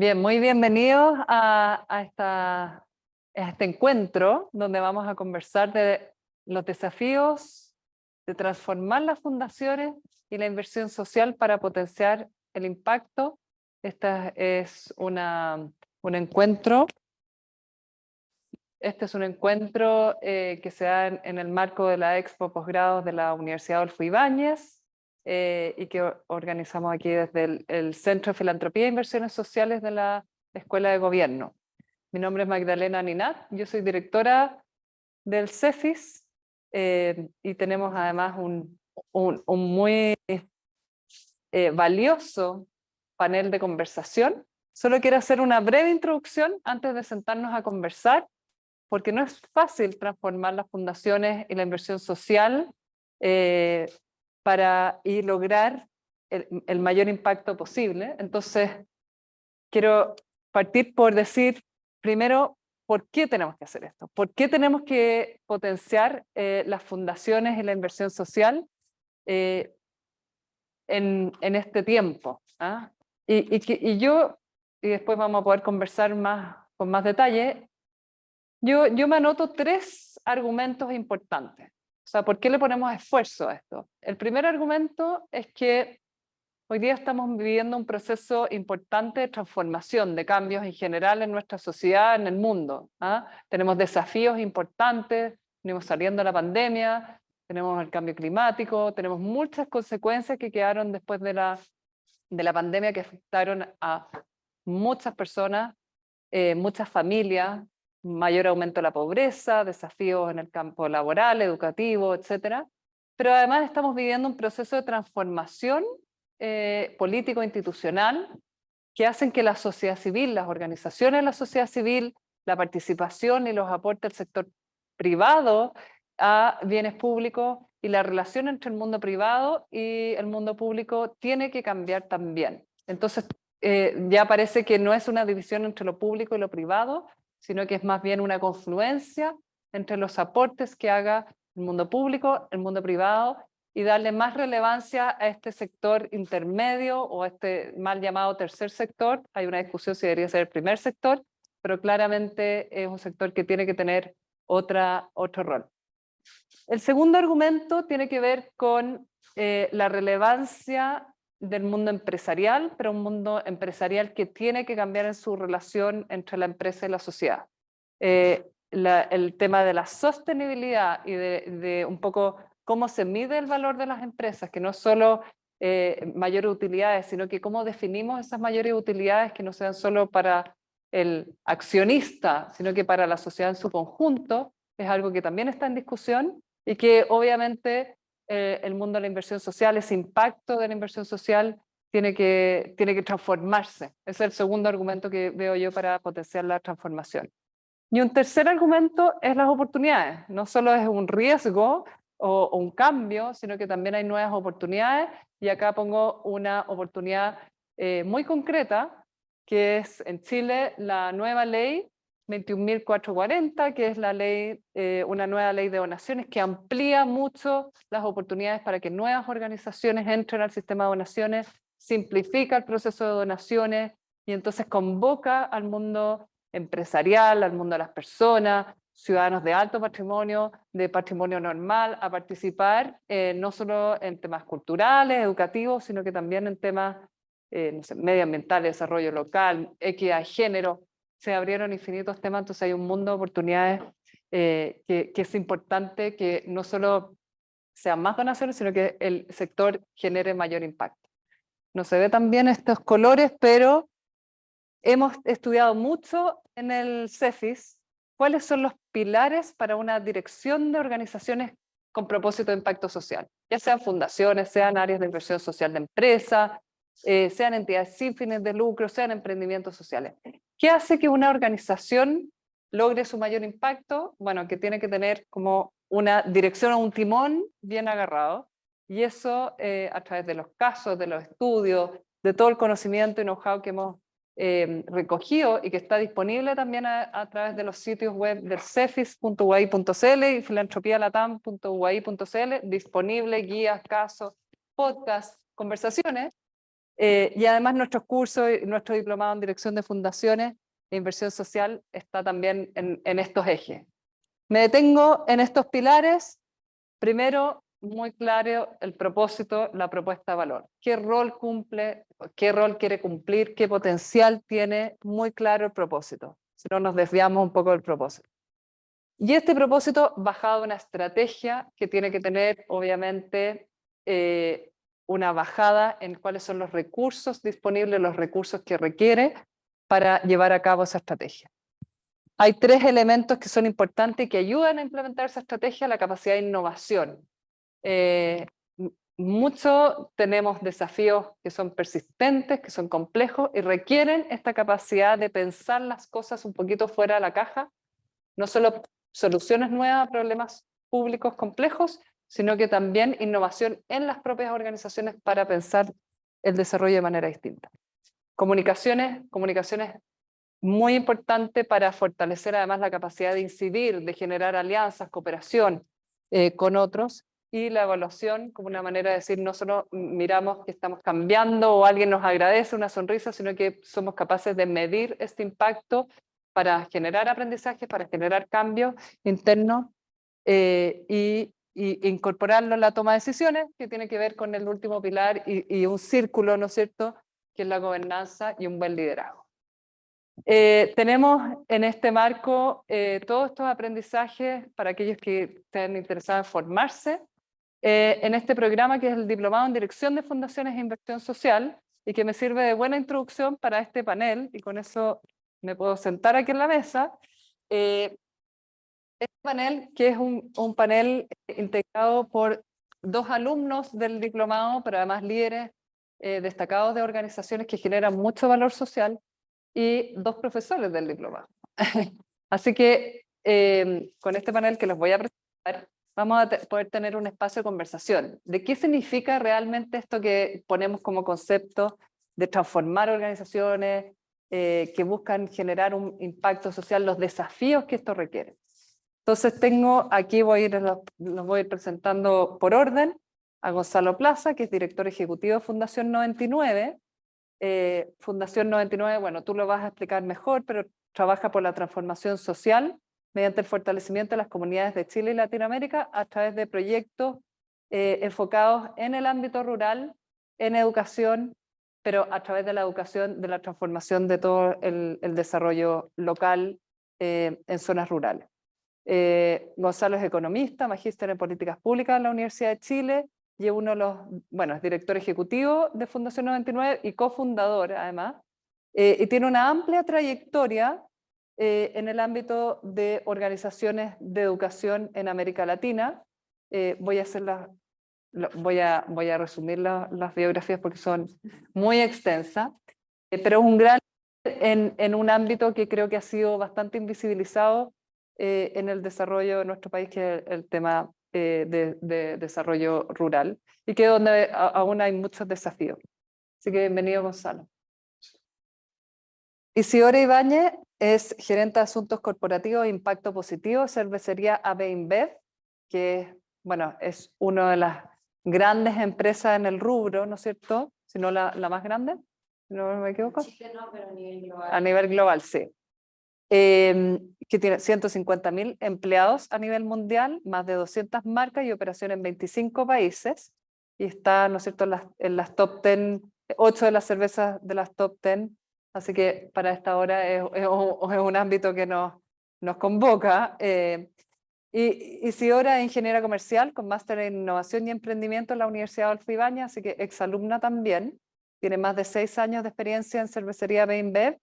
Bien, muy bienvenidos a este encuentro donde vamos a conversar de los desafíos de transformar las fundaciones y la inversión social para potenciar el impacto. Un encuentro. Este es un encuentro que se da en el marco de la Expo Posgrados de la Universidad Adolfo Ibáñez. Y que organizamos aquí desde el Centro de Filantropía e Inversiones Sociales de la Escuela de Gobierno. Mi nombre es Magdalena Ninat, yo soy directora del CEFIS y tenemos además un muy valioso panel de conversación. Solo quiero hacer una breve introducción antes de sentarnos a conversar, porque no es fácil transformar las fundaciones y la inversión social y lograr el mayor impacto posible. Entonces, quiero partir por decir primero, ¿por qué tenemos que hacer esto? ¿Por qué tenemos que potenciar las fundaciones y la inversión social en este tiempo? ¿Ah? Y después vamos a poder conversar con más detalle. Yo me anoto 3 argumentos importantes. O sea, ¿por qué le ponemos esfuerzo a esto? El primer argumento es que hoy día estamos viviendo un proceso importante de transformación, de cambios en general en nuestra sociedad, en el mundo. ¿Ah? Tenemos desafíos importantes, venimos saliendo de la pandemia, tenemos el cambio climático, tenemos muchas consecuencias que quedaron después de la pandemia que afectaron a muchas personas, muchas familias, mayor aumento de la pobreza, desafíos en el campo laboral, educativo, etc. Pero además estamos viviendo un proceso de transformación político-institucional que hacen que la sociedad civil, las organizaciones de la sociedad civil, la participación y los aportes del sector privado a bienes públicos y la relación entre el mundo privado y el mundo público tiene que cambiar también. Entonces, ya parece que no es una división entre lo público y lo privado, sino que es más bien una confluencia entre los aportes que haga el mundo público, el mundo privado, y darle más relevancia a este sector intermedio o a este mal llamado tercer sector. Hay una discusión si debería ser el primer sector, pero claramente es un sector que tiene que tener otro rol. El segundo argumento tiene que ver con la relevancia del mundo empresarial, pero un mundo empresarial que tiene que cambiar en su relación entre la empresa y la sociedad. El tema de la sostenibilidad y de un poco cómo se mide el valor de las empresas, que no es solo mayores utilidades, sino que cómo definimos esas mayores utilidades que no sean solo para el accionista, sino que para la sociedad en su conjunto, es algo que también está en discusión y que obviamente el mundo de la inversión social, ese impacto de la inversión social tiene que transformarse. Ese es el segundo argumento que veo yo para potenciar la transformación. Y un tercer argumento es las oportunidades. No solo es un riesgo o un cambio, sino que también hay nuevas oportunidades. Y acá pongo una oportunidad muy concreta, que es en Chile la nueva ley 21.440, que es la ley, una nueva ley de donaciones que amplía mucho las oportunidades para que nuevas organizaciones entren al sistema de donaciones, simplifica el proceso de donaciones y entonces convoca al mundo empresarial, al mundo de las personas, ciudadanos de alto patrimonio, de patrimonio normal, a participar no solo en temas culturales, educativos, sino que también en temas no sé, medioambientales, desarrollo local, equidad de género. Se abrieron infinitos temas, entonces hay un mundo de oportunidades que es importante que no solo sean más donaciones, sino que el sector genere mayor impacto. No se ve tan bien estos colores, pero hemos estudiado mucho en el CEFIS cuáles son los pilares para una dirección de organizaciones con propósito de impacto social, ya sean fundaciones, sean áreas de inversión social de empresa, sean entidades sin fines de lucro, sean emprendimientos sociales. ¿Qué hace que una organización logre su mayor impacto? Bueno, que tiene que tener como una dirección o un timón bien agarrado, y eso a través de los casos, de los estudios, de todo el conocimiento y know-how que hemos recogido y que está disponible también a través de los sitios web del cefis.uai.cl y filantropialatam.uai.cl, disponible guías, casos, podcasts, conversaciones. Y además nuestros cursos y nuestro diplomado en dirección de fundaciones e inversión social está también en estos ejes. Me detengo en estos pilares. Primero, muy claro el propósito, la propuesta de valor. ¿Qué rol cumple, qué rol quiere cumplir, qué potencial tiene? Muy claro el propósito. Si no, nos desviamos un poco del propósito. Y este propósito bajado a una estrategia que tiene que tener, obviamente, una bajada en cuáles son los recursos disponibles, los recursos que requiere para llevar a cabo esa estrategia. Hay tres elementos que son importantes y que ayudan a implementar esa estrategia: la capacidad de innovación. Mucho tenemos desafíos que son persistentes, que son complejos y requieren esta capacidad de pensar las cosas un poquito fuera de la caja, no solo soluciones nuevas a problemas públicos complejos, sino que también innovación en las propias organizaciones para pensar el desarrollo de manera distinta. Comunicaciones muy importante para fortalecer además la capacidad de incidir, de generar alianzas, cooperación con otros, y la evaluación como una manera de decir, no solo miramos que estamos cambiando o alguien nos agradece una sonrisa, sino que somos capaces de medir este impacto para generar aprendizaje, para generar cambios internos y incorporarlo en la toma de decisiones, que tiene que ver con el último pilar y un círculo, ¿no es cierto?, que es la gobernanza y un buen liderazgo. Tenemos en este marco todos estos aprendizajes para aquellos que estén interesados en formarse en este programa, que es el Diplomado en Dirección de Fundaciones e Inversión Social, y que me sirve de buena introducción para este panel, y con eso me puedo sentar aquí en la mesa. Este panel, que es un panel integrado por dos alumnos del diplomado, pero además líderes destacados de organizaciones que generan mucho valor social, y dos profesores del diplomado. Así que con este panel que les voy a presentar, vamos a poder tener un espacio de conversación de qué significa realmente esto que ponemos como concepto de transformar organizaciones que buscan generar un impacto social, los desafíos que esto requiere. Entonces tengo aquí, los voy a ir presentando por orden, a Gonzalo Plaza, que es director ejecutivo de Fundación 99. Fundación 99, bueno, tú lo vas a explicar mejor, pero trabaja por la transformación social mediante el fortalecimiento de las comunidades de Chile y Latinoamérica a través de proyectos enfocados en el ámbito rural, en educación, pero a través de la educación, de la transformación de todo el desarrollo local en zonas rurales. Gonzalo es economista, magíster en políticas públicas en la Universidad de Chile, y es uno de los, bueno, es director ejecutivo de Fundación 99 y cofundador además, y tiene una amplia trayectoria en el ámbito de organizaciones de educación en América Latina. Voy a resumir las biografías porque son muy extensas, pero es un gran en un ámbito que creo que ha sido bastante invisibilizado en el desarrollo de nuestro país, que es el tema de desarrollo rural, y que es donde aún hay muchos desafíos. Así que bienvenido, Gonzalo. Isidora Ibáñez es gerente de Asuntos Corporativos e Impacto Positivo, cervecería AB InBev, que bueno, es una de las grandes empresas en el rubro, ¿no es cierto? Si no la más grande, si no me equivoco. Chile no, pero a nivel global. A nivel global, sí. Que tiene 150.000 empleados a nivel mundial, más de 200 marcas y operaciones en 25 países, y está, ¿no es cierto?, en las top 10, 8 de las cervezas de las top 10, así que para esta hora es un ámbito que nos convoca. Y Isidora es ingeniera comercial con máster en innovación y emprendimiento en la Universidad Adolfo Ibáñez, así que exalumna también, tiene más de 6 años de experiencia en cervecería B&B,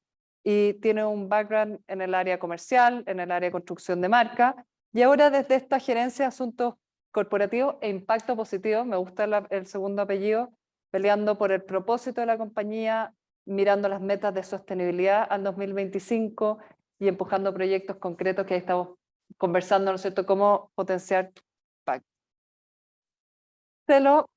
y tiene un background en el área comercial, en el área de construcción de marca, y ahora desde esta gerencia de asuntos corporativos e impacto positivo, me gusta el segundo apellido, peleando por el propósito de la compañía, mirando las metas de sostenibilidad al 2025 y empujando proyectos concretos que ahí estamos conversando, ¿no es cierto?, cómo potenciar impacto. Marcelo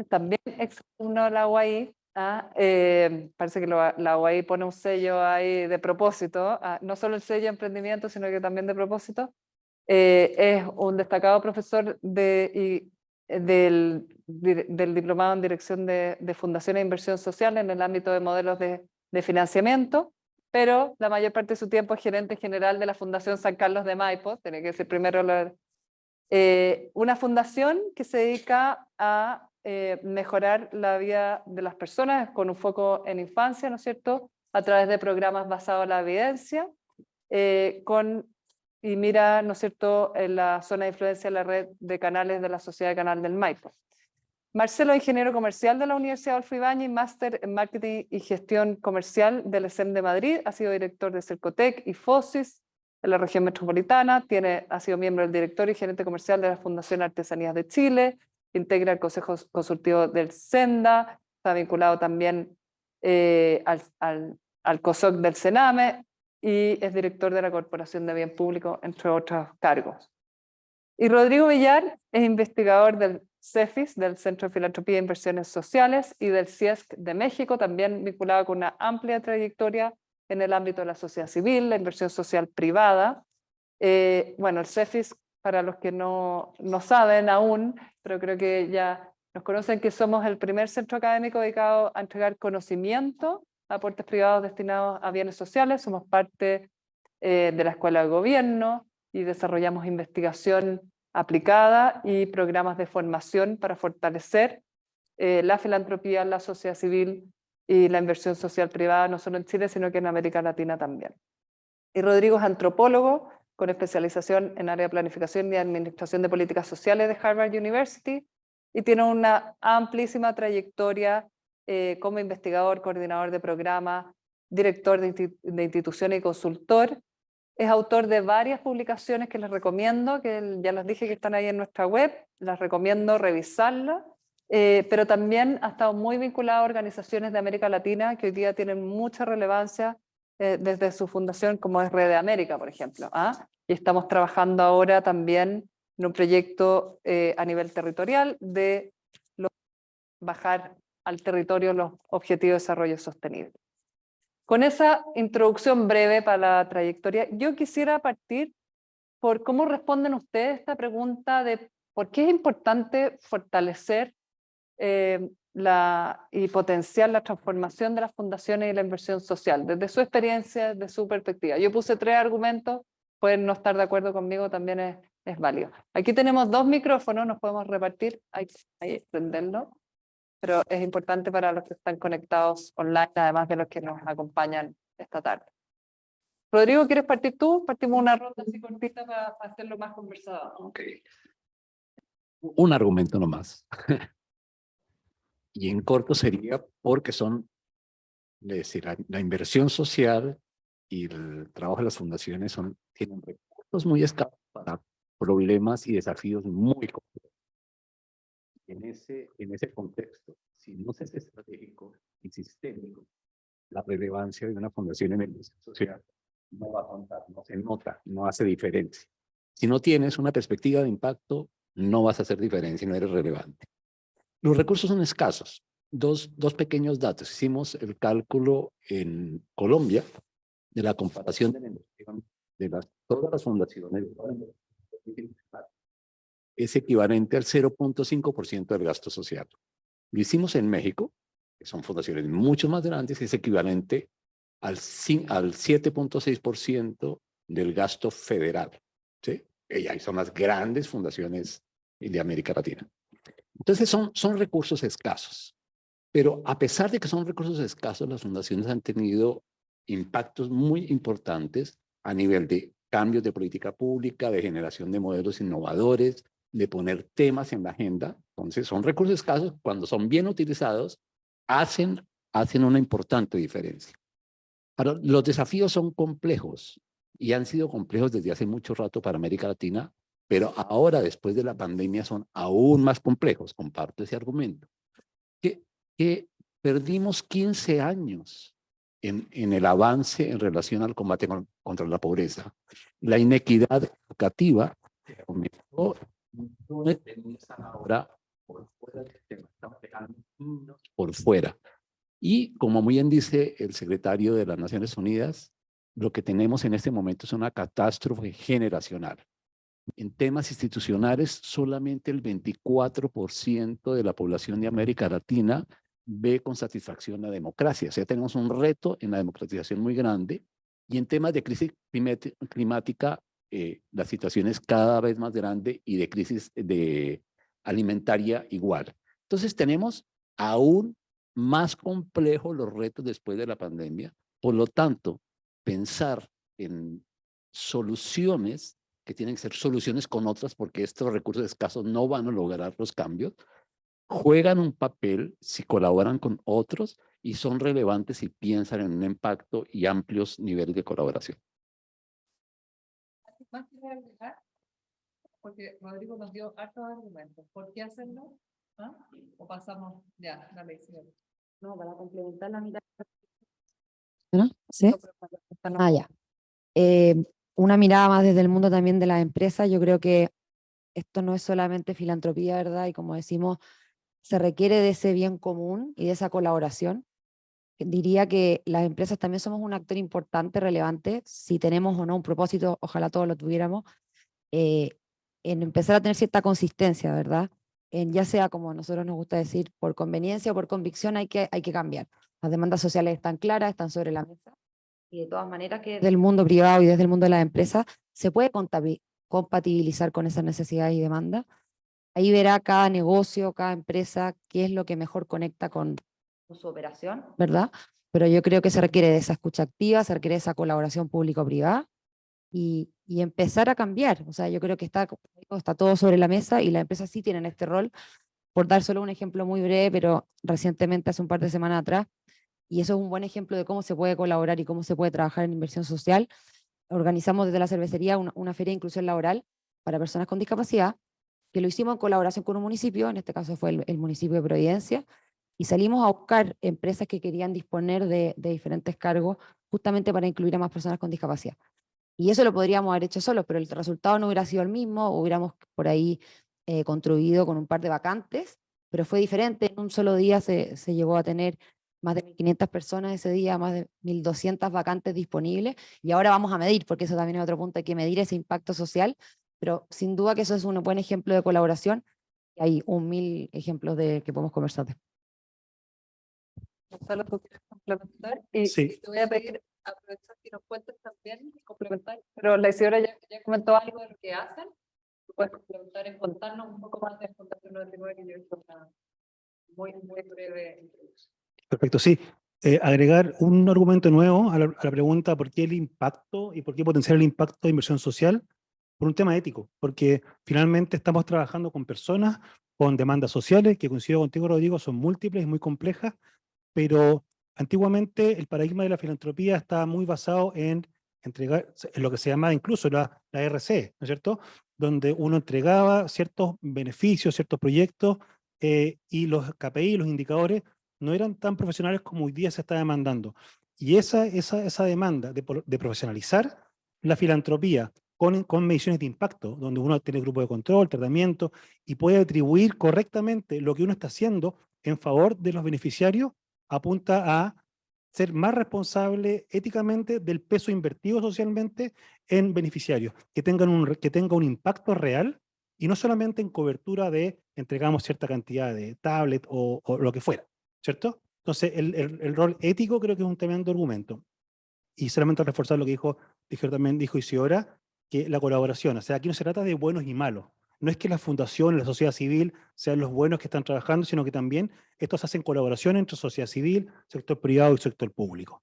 también exalumno de la UAI. Parece que la UAI pone un sello ahí de propósito, no solo el sello de emprendimiento, sino que también de propósito. Es un destacado profesor del diplomado en Dirección de Fundación e Inversión Social en el ámbito de modelos de financiamiento, pero la mayor parte de su tiempo es gerente general de la Fundación San Carlos de Maipo, tiene que ser primero una fundación que se dedica a mejorar la vida de las personas con un foco en infancia, ¿no es cierto?, a través de programas basados en la evidencia, y mira, ¿no es cierto?, en la zona de influencia de la red de canales de la Sociedad de Canal del Maipo. Marcelo es ingeniero comercial de la Universidad Adolfo Ibáñez y máster en marketing y gestión comercial del ESEM de Madrid, ha sido director de Cercotec y FOSIS en la región metropolitana, ha sido miembro del directorio y gerente comercial de la Fundación Artesanías de Chile, integra el Consejo Consultivo del SENDA, está vinculado también al COSOC del Sename, y es director de la Corporación de Bien Público, entre otros cargos. Y Rodrigo Villar es investigador del CEFIS, del Centro de Filantropía e Inversiones Sociales, y del CIESC de México, también vinculado con una amplia trayectoria en el ámbito de la sociedad civil, la inversión social privada. Bueno, el CEFIS, para los que no saben aún, pero creo que ya nos conocen, que somos el primer centro académico dedicado a entregar conocimiento a aportes privados destinados a bienes sociales. Somos parte de la Escuela de Gobierno y desarrollamos investigación aplicada y programas de formación para fortalecer la filantropía, la sociedad civil y la inversión social privada, no solo en Chile, sino que en América Latina también. Y Rodrigo es antropólogo con especialización en área de planificación y administración de políticas sociales de Harvard University, y tiene una amplísima trayectoria como investigador, coordinador de programas, director de instituciones y consultor. Es autor de varias publicaciones que les recomiendo, que ya les dije que están ahí en nuestra web, las recomiendo revisarlas, pero también ha estado muy vinculado a organizaciones de América Latina que hoy día tienen mucha relevancia desde su fundación, como es Red de América, por ejemplo. Y estamos trabajando ahora también en un proyecto a nivel territorial de bajar al territorio los objetivos de desarrollo sostenible. Con esa introducción breve para la trayectoria, yo quisiera partir por cómo responden ustedes a esta pregunta de por qué es importante fortalecer y potenciar la transformación de las fundaciones y la inversión social, desde su experiencia, desde su perspectiva. Yo puse 3 argumentos, pueden no estar de acuerdo conmigo, también es válido. Aquí tenemos 2 micrófonos, nos podemos repartir, ahí prenderlo, pero es importante para los que están conectados online, además de los que nos acompañan esta tarde. Rodrigo, ¿quieres partir tú? Partimos una ronda así cortita para hacerlo más conversado. Ok. Un argumento nomás. Y en corto sería porque son, es decir, la inversión social y el trabajo de las fundaciones tienen recursos muy escasos para problemas y desafíos muy complejos. En ese contexto, si no se es estratégico y sistémico, la relevancia de una fundación en inversión social no va a contar, no se nota, no hace diferencia. Si no tienes una perspectiva de impacto, no vas a hacer diferencia y no eres relevante. Los recursos son escasos. Dos pequeños datos. Hicimos el cálculo en Colombia de la comparación de la inversión de todas las fundaciones. Es equivalente al 0.5% del gasto social. Lo hicimos en México, que son fundaciones mucho más grandes, es equivalente al 7.6% del gasto federal. ¿Sí? Y ahí son las grandes fundaciones de América Latina. Entonces son recursos escasos, pero a pesar de que son recursos escasos, las fundaciones han tenido impactos muy importantes a nivel de cambios de política pública, de generación de modelos innovadores, de poner temas en la agenda. Entonces son recursos escasos, cuando son bien utilizados, hacen una importante diferencia. Ahora, los desafíos son complejos y han sido complejos desde hace mucho rato para América Latina, pero ahora, después de la pandemia, son aún más complejos. Comparto ese argumento. Que perdimos 15 años en el avance en relación al combate contra la pobreza. La inequidad educativa aumentó. Ahora por fuera del tema, estamos dejando niños por fuera. Y como muy bien dice el secretario de las Naciones Unidas, lo que tenemos en este momento es una catástrofe generacional. En temas institucionales, solamente el 24% de la población de América Latina ve con satisfacción la democracia. O sea, tenemos un reto en la democratización muy grande. Y en temas de crisis climática, la situación es cada vez más grande y de crisis alimentaria igual. Entonces tenemos aún más complejos los retos después de la pandemia. Por lo tanto, pensar en soluciones que tienen que ser soluciones con otras porque estos recursos escasos no van a lograr los cambios, juegan un papel si colaboran con otros y son relevantes si piensan en un impacto y amplios niveles de colaboración. ¿Más que agregar? Porque Rodrigo nos dio hartos argumentos. ¿Por qué hacerlo? ¿Ah? ¿O pasamos ya la lección? No, para complementar la mitad. ¿No? ¿Sí? No, Ah, ya. Una mirada más desde el mundo también de las empresas. Yo creo que esto no es solamente filantropía, ¿verdad? Y como decimos, se requiere de ese bien común y de esa colaboración. Diría que las empresas también somos un actor importante, relevante, si tenemos o no un propósito, ojalá todos lo tuviéramos, eh, en empezar a tener cierta consistencia, ¿verdad? En ya sea, como a nosotros nos gusta decir, por conveniencia o por convicción hay que cambiar. Las demandas sociales están claras, están sobre la mesa, y de todas maneras que desde el mundo privado y desde el mundo de las empresas se puede compatibilizar con esas necesidades y demandas. Ahí verá cada negocio, cada empresa, qué es lo que mejor conecta con su operación, ¿verdad? Pero yo creo que se requiere de esa escucha activa, se requiere de esa colaboración público-privada y empezar a cambiar. O sea, yo creo que está todo sobre la mesa y las empresas sí tienen este rol. Por dar solo un ejemplo muy breve, pero recientemente, hace un par de semanas atrás, y eso es un buen ejemplo de cómo se puede colaborar y cómo se puede trabajar en inversión social, organizamos desde la cervecería una feria de inclusión laboral para personas con discapacidad, que lo hicimos en colaboración con un municipio, en este caso fue el municipio de Providencia, y salimos a buscar empresas que querían disponer de diferentes cargos justamente para incluir a más personas con discapacidad. Y eso lo podríamos haber hecho solos, pero el resultado no hubiera sido el mismo, hubiéramos por ahí contribuido con un par de vacantes, pero fue diferente. En un solo día se llegó a tener más de 1.500 personas ese día, más de 1.200 vacantes disponibles, y ahora vamos a medir, porque eso también es otro punto, hay que medir ese impacto social, pero sin duda que eso es un buen ejemplo de colaboración. Hay 1.000 ejemplos de que podemos conversar después. Gonzalo, ¿tú quieres complementar? Y Sí. te voy a pedir, aprovechar que nos cuentes también, complementar, pero la Isidora ya comentó algo de lo que hacen. Tú puedes complementar en contarnos un poco más de Fundación 99, que yo he hecho una muy breve introducción. Perfecto, sí. Agregar un argumento nuevo a la pregunta por qué el impacto y por qué potenciar el impacto de inversión social por un tema ético, porque finalmente estamos trabajando con personas con demandas sociales, que coincido contigo, Rodrigo, son múltiples y muy complejas, pero antiguamente el paradigma de la filantropía estaba muy basado en entregar, en lo que se llamaba incluso la RC, ¿no es cierto? Donde uno entregaba ciertos beneficios, ciertos proyectos, y los KPI, los indicadores, no eran tan profesionales como hoy día se está demandando. Y esa demanda de profesionalizar la filantropía con mediciones de impacto, donde uno tiene grupo de control, tratamiento, y puede atribuir correctamente lo que uno está haciendo en favor de los beneficiarios, apunta a ser más responsable éticamente del peso invertido socialmente en beneficiarios, que tenga un impacto real y no solamente en cobertura de entregamos cierta cantidad de tablet o lo que fuera, ¿cierto? Entonces, el rol ético creo que es un tremendo argumento. Y solamente reforzar lo que dijo Isidora, que la colaboración, o sea, aquí no se trata de buenos y malos. No es que la fundación, la sociedad civil sean los buenos que están trabajando, sino que también estos hacen colaboración entre sociedad civil, sector privado y sector público.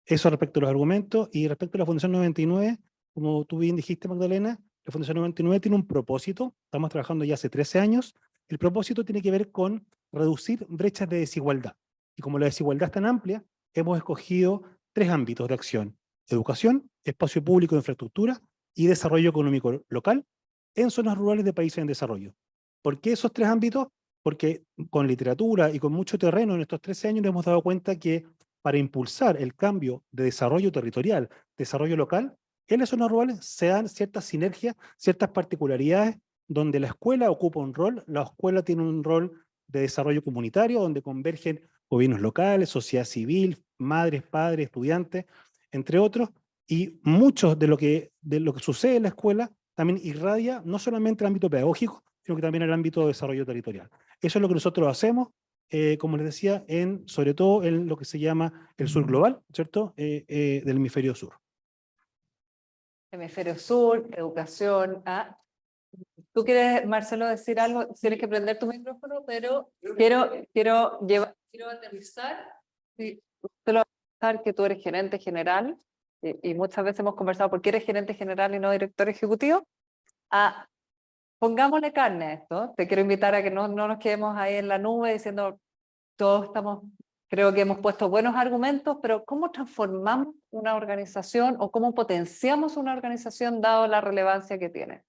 Eso respecto a los argumentos. Y respecto a la Fundación 99, como tú bien dijiste, Magdalena, la Fundación 99 tiene un propósito. Estamos trabajando ya hace 13 años. El propósito tiene que ver con reducir brechas de desigualdad. Y como la desigualdad es tan amplia, hemos escogido 3 ámbitos de acción: educación, espacio público de infraestructura y desarrollo económico local en zonas rurales de países en desarrollo. ¿Por qué esos 3 ámbitos? Porque con literatura y con mucho terreno en estos 13 años nos hemos dado cuenta que para impulsar el cambio de desarrollo territorial, desarrollo local, en las zonas rurales se dan ciertas sinergias, ciertas particularidades, donde la escuela ocupa un rol, la escuela tiene un rol de desarrollo comunitario, donde convergen gobiernos locales, sociedad civil, madres, padres, estudiantes, entre otros, y muchos de lo que sucede en la escuela también irradia no solamente el ámbito pedagógico, sino que también el ámbito de desarrollo territorial. Eso es lo que nosotros hacemos, como les decía, sobre todo en lo que se llama el sur global, ¿cierto? Del hemisferio sur. Hemisferio sur, educación. ¿Tú quieres, Marcelo, decir algo? Tienes que prender tu micrófono, pero quiero aterrizar. Sí, solo aterrizar que tú eres gerente general y muchas veces hemos conversado por qué eres gerente general y no director ejecutivo. Pongámosle carne a esto. Te quiero invitar a que no nos quedemos ahí en la nube diciendo todos estamos, creo que hemos puesto buenos argumentos, pero ¿cómo transformamos una organización o cómo potenciamos una organización dado la relevancia que tiene?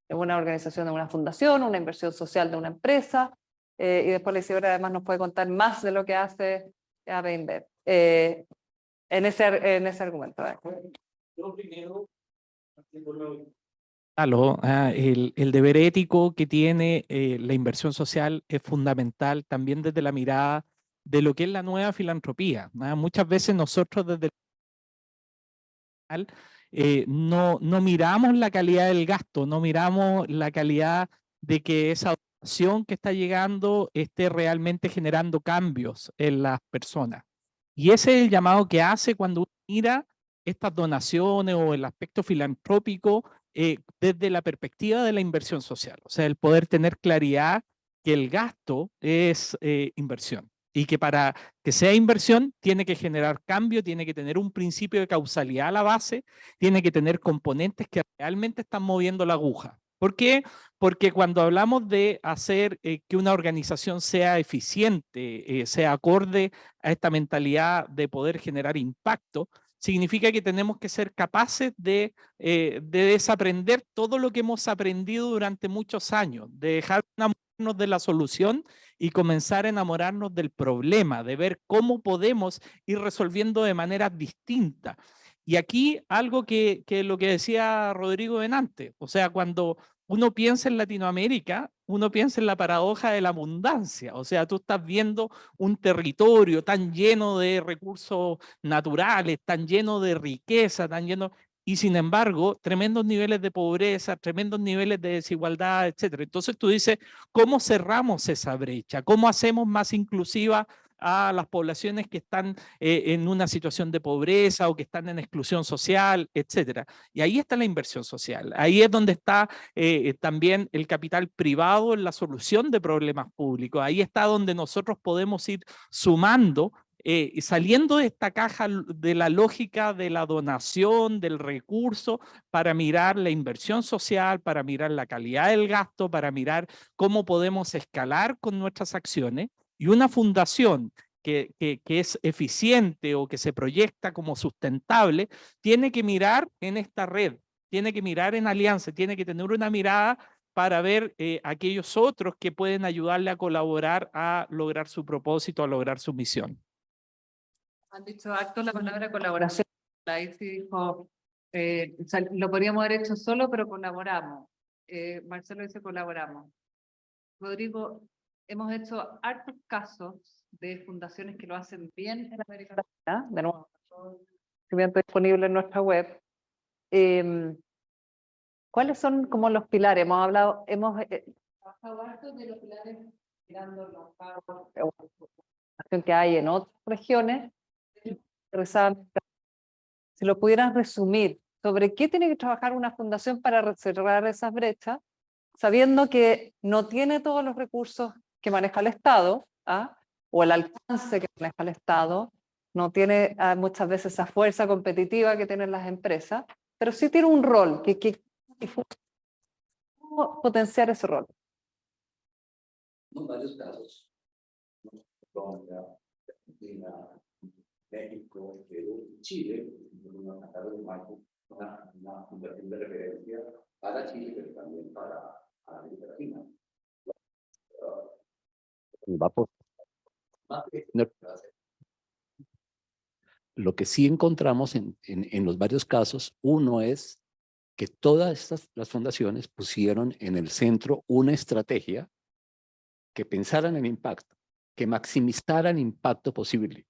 Es una organización de una fundación, una inversión social de una empresa, y después la Isidora además nos puede contar más de lo que hace ABInBev. En ese argumento. El deber ético que tiene la inversión social es fundamental también desde la mirada de lo que es la nueva filantropía. Muchas veces nosotros desde no miramos la calidad del gasto, no miramos la calidad de que esa donación que está llegando esté realmente generando cambios en las personas. Y ese es el llamado que hace cuando uno mira estas donaciones o el aspecto filantrópico desde la perspectiva de la inversión social. O sea, el poder tener claridad que el gasto es inversión y que para que sea inversión tiene que generar cambio, tiene que tener un principio de causalidad a la base, tiene que tener componentes que realmente están moviendo la aguja. ¿Por qué? Porque cuando hablamos de hacer que una organización sea eficiente, sea acorde a esta mentalidad de poder generar impacto, significa que tenemos que ser capaces de desaprender todo lo que hemos aprendido durante muchos años, de dejar de enamorarnos de la solución y comenzar a enamorarnos del problema, de ver cómo podemos ir resolviendo de manera distinta. Y aquí algo que lo que decía Rodrigo delante, o sea, cuando uno piensa en Latinoamérica, uno piensa en la paradoja de la abundancia, o sea, tú estás viendo un territorio tan lleno de recursos naturales, tan lleno de riqueza, tan lleno, y sin embargo, tremendos niveles de pobreza, tremendos niveles de desigualdad, etcétera. Entonces tú dices, ¿cómo cerramos esa brecha? ¿Cómo hacemos más inclusiva a las poblaciones que están en una situación de pobreza o que están en exclusión social, etcétera? Y ahí está la inversión social. Ahí es donde está también el capital privado en la solución de problemas públicos. Ahí está donde nosotros podemos ir sumando, saliendo de esta caja de la lógica de la donación, del recurso, para mirar la inversión social, para mirar la calidad del gasto, para mirar cómo podemos escalar con nuestras acciones. Y una fundación que es eficiente o que se proyecta como sustentable, tiene que mirar en esta red, tiene que mirar en alianza, tiene que tener una mirada para ver aquellos otros que pueden ayudarle a colaborar a lograr su propósito, a lograr su misión. Han dicho harto la palabra colaboración. La ICI dijo, o sea, lo podríamos haber hecho solo, pero colaboramos. Marcelo dice colaboramos. Rodrigo, hemos hecho hartos casos de fundaciones que lo hacen bien en América Latina. De nuevo, conocimiento disponible en nuestra web. ¿Cuáles son como los pilares? Hemos trabajado harto de los pilares mirando los pagos que hay en otras regiones. Si lo pudieras resumir, ¿sobre qué tiene que trabajar una fundación para cerrar esas brechas, sabiendo que no tiene todos los recursos que maneja el Estado, o el alcance que maneja el Estado, no tiene muchas veces esa fuerza competitiva que tienen las empresas, pero sí tiene un rol, ¿cómo potenciar ese rol? En varios casos, Colombia, Argentina, México, Perú, Chile, una fundación de referencia para Chile, pero también para América Latina. Lo que sí encontramos en los varios casos, uno es que todas las fundaciones pusieron en el centro una estrategia que pensaran en impacto, que maximizara el impacto posible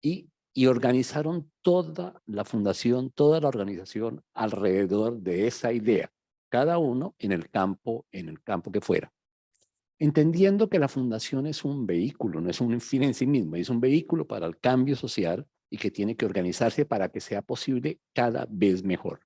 y organizaron toda la fundación, toda la organización alrededor de esa idea. cada uno en el campo que fuera. Entendiendo que la fundación es un vehículo, no es un fin en sí mismo, es un vehículo para el cambio social y que tiene que organizarse para que sea posible cada vez mejor.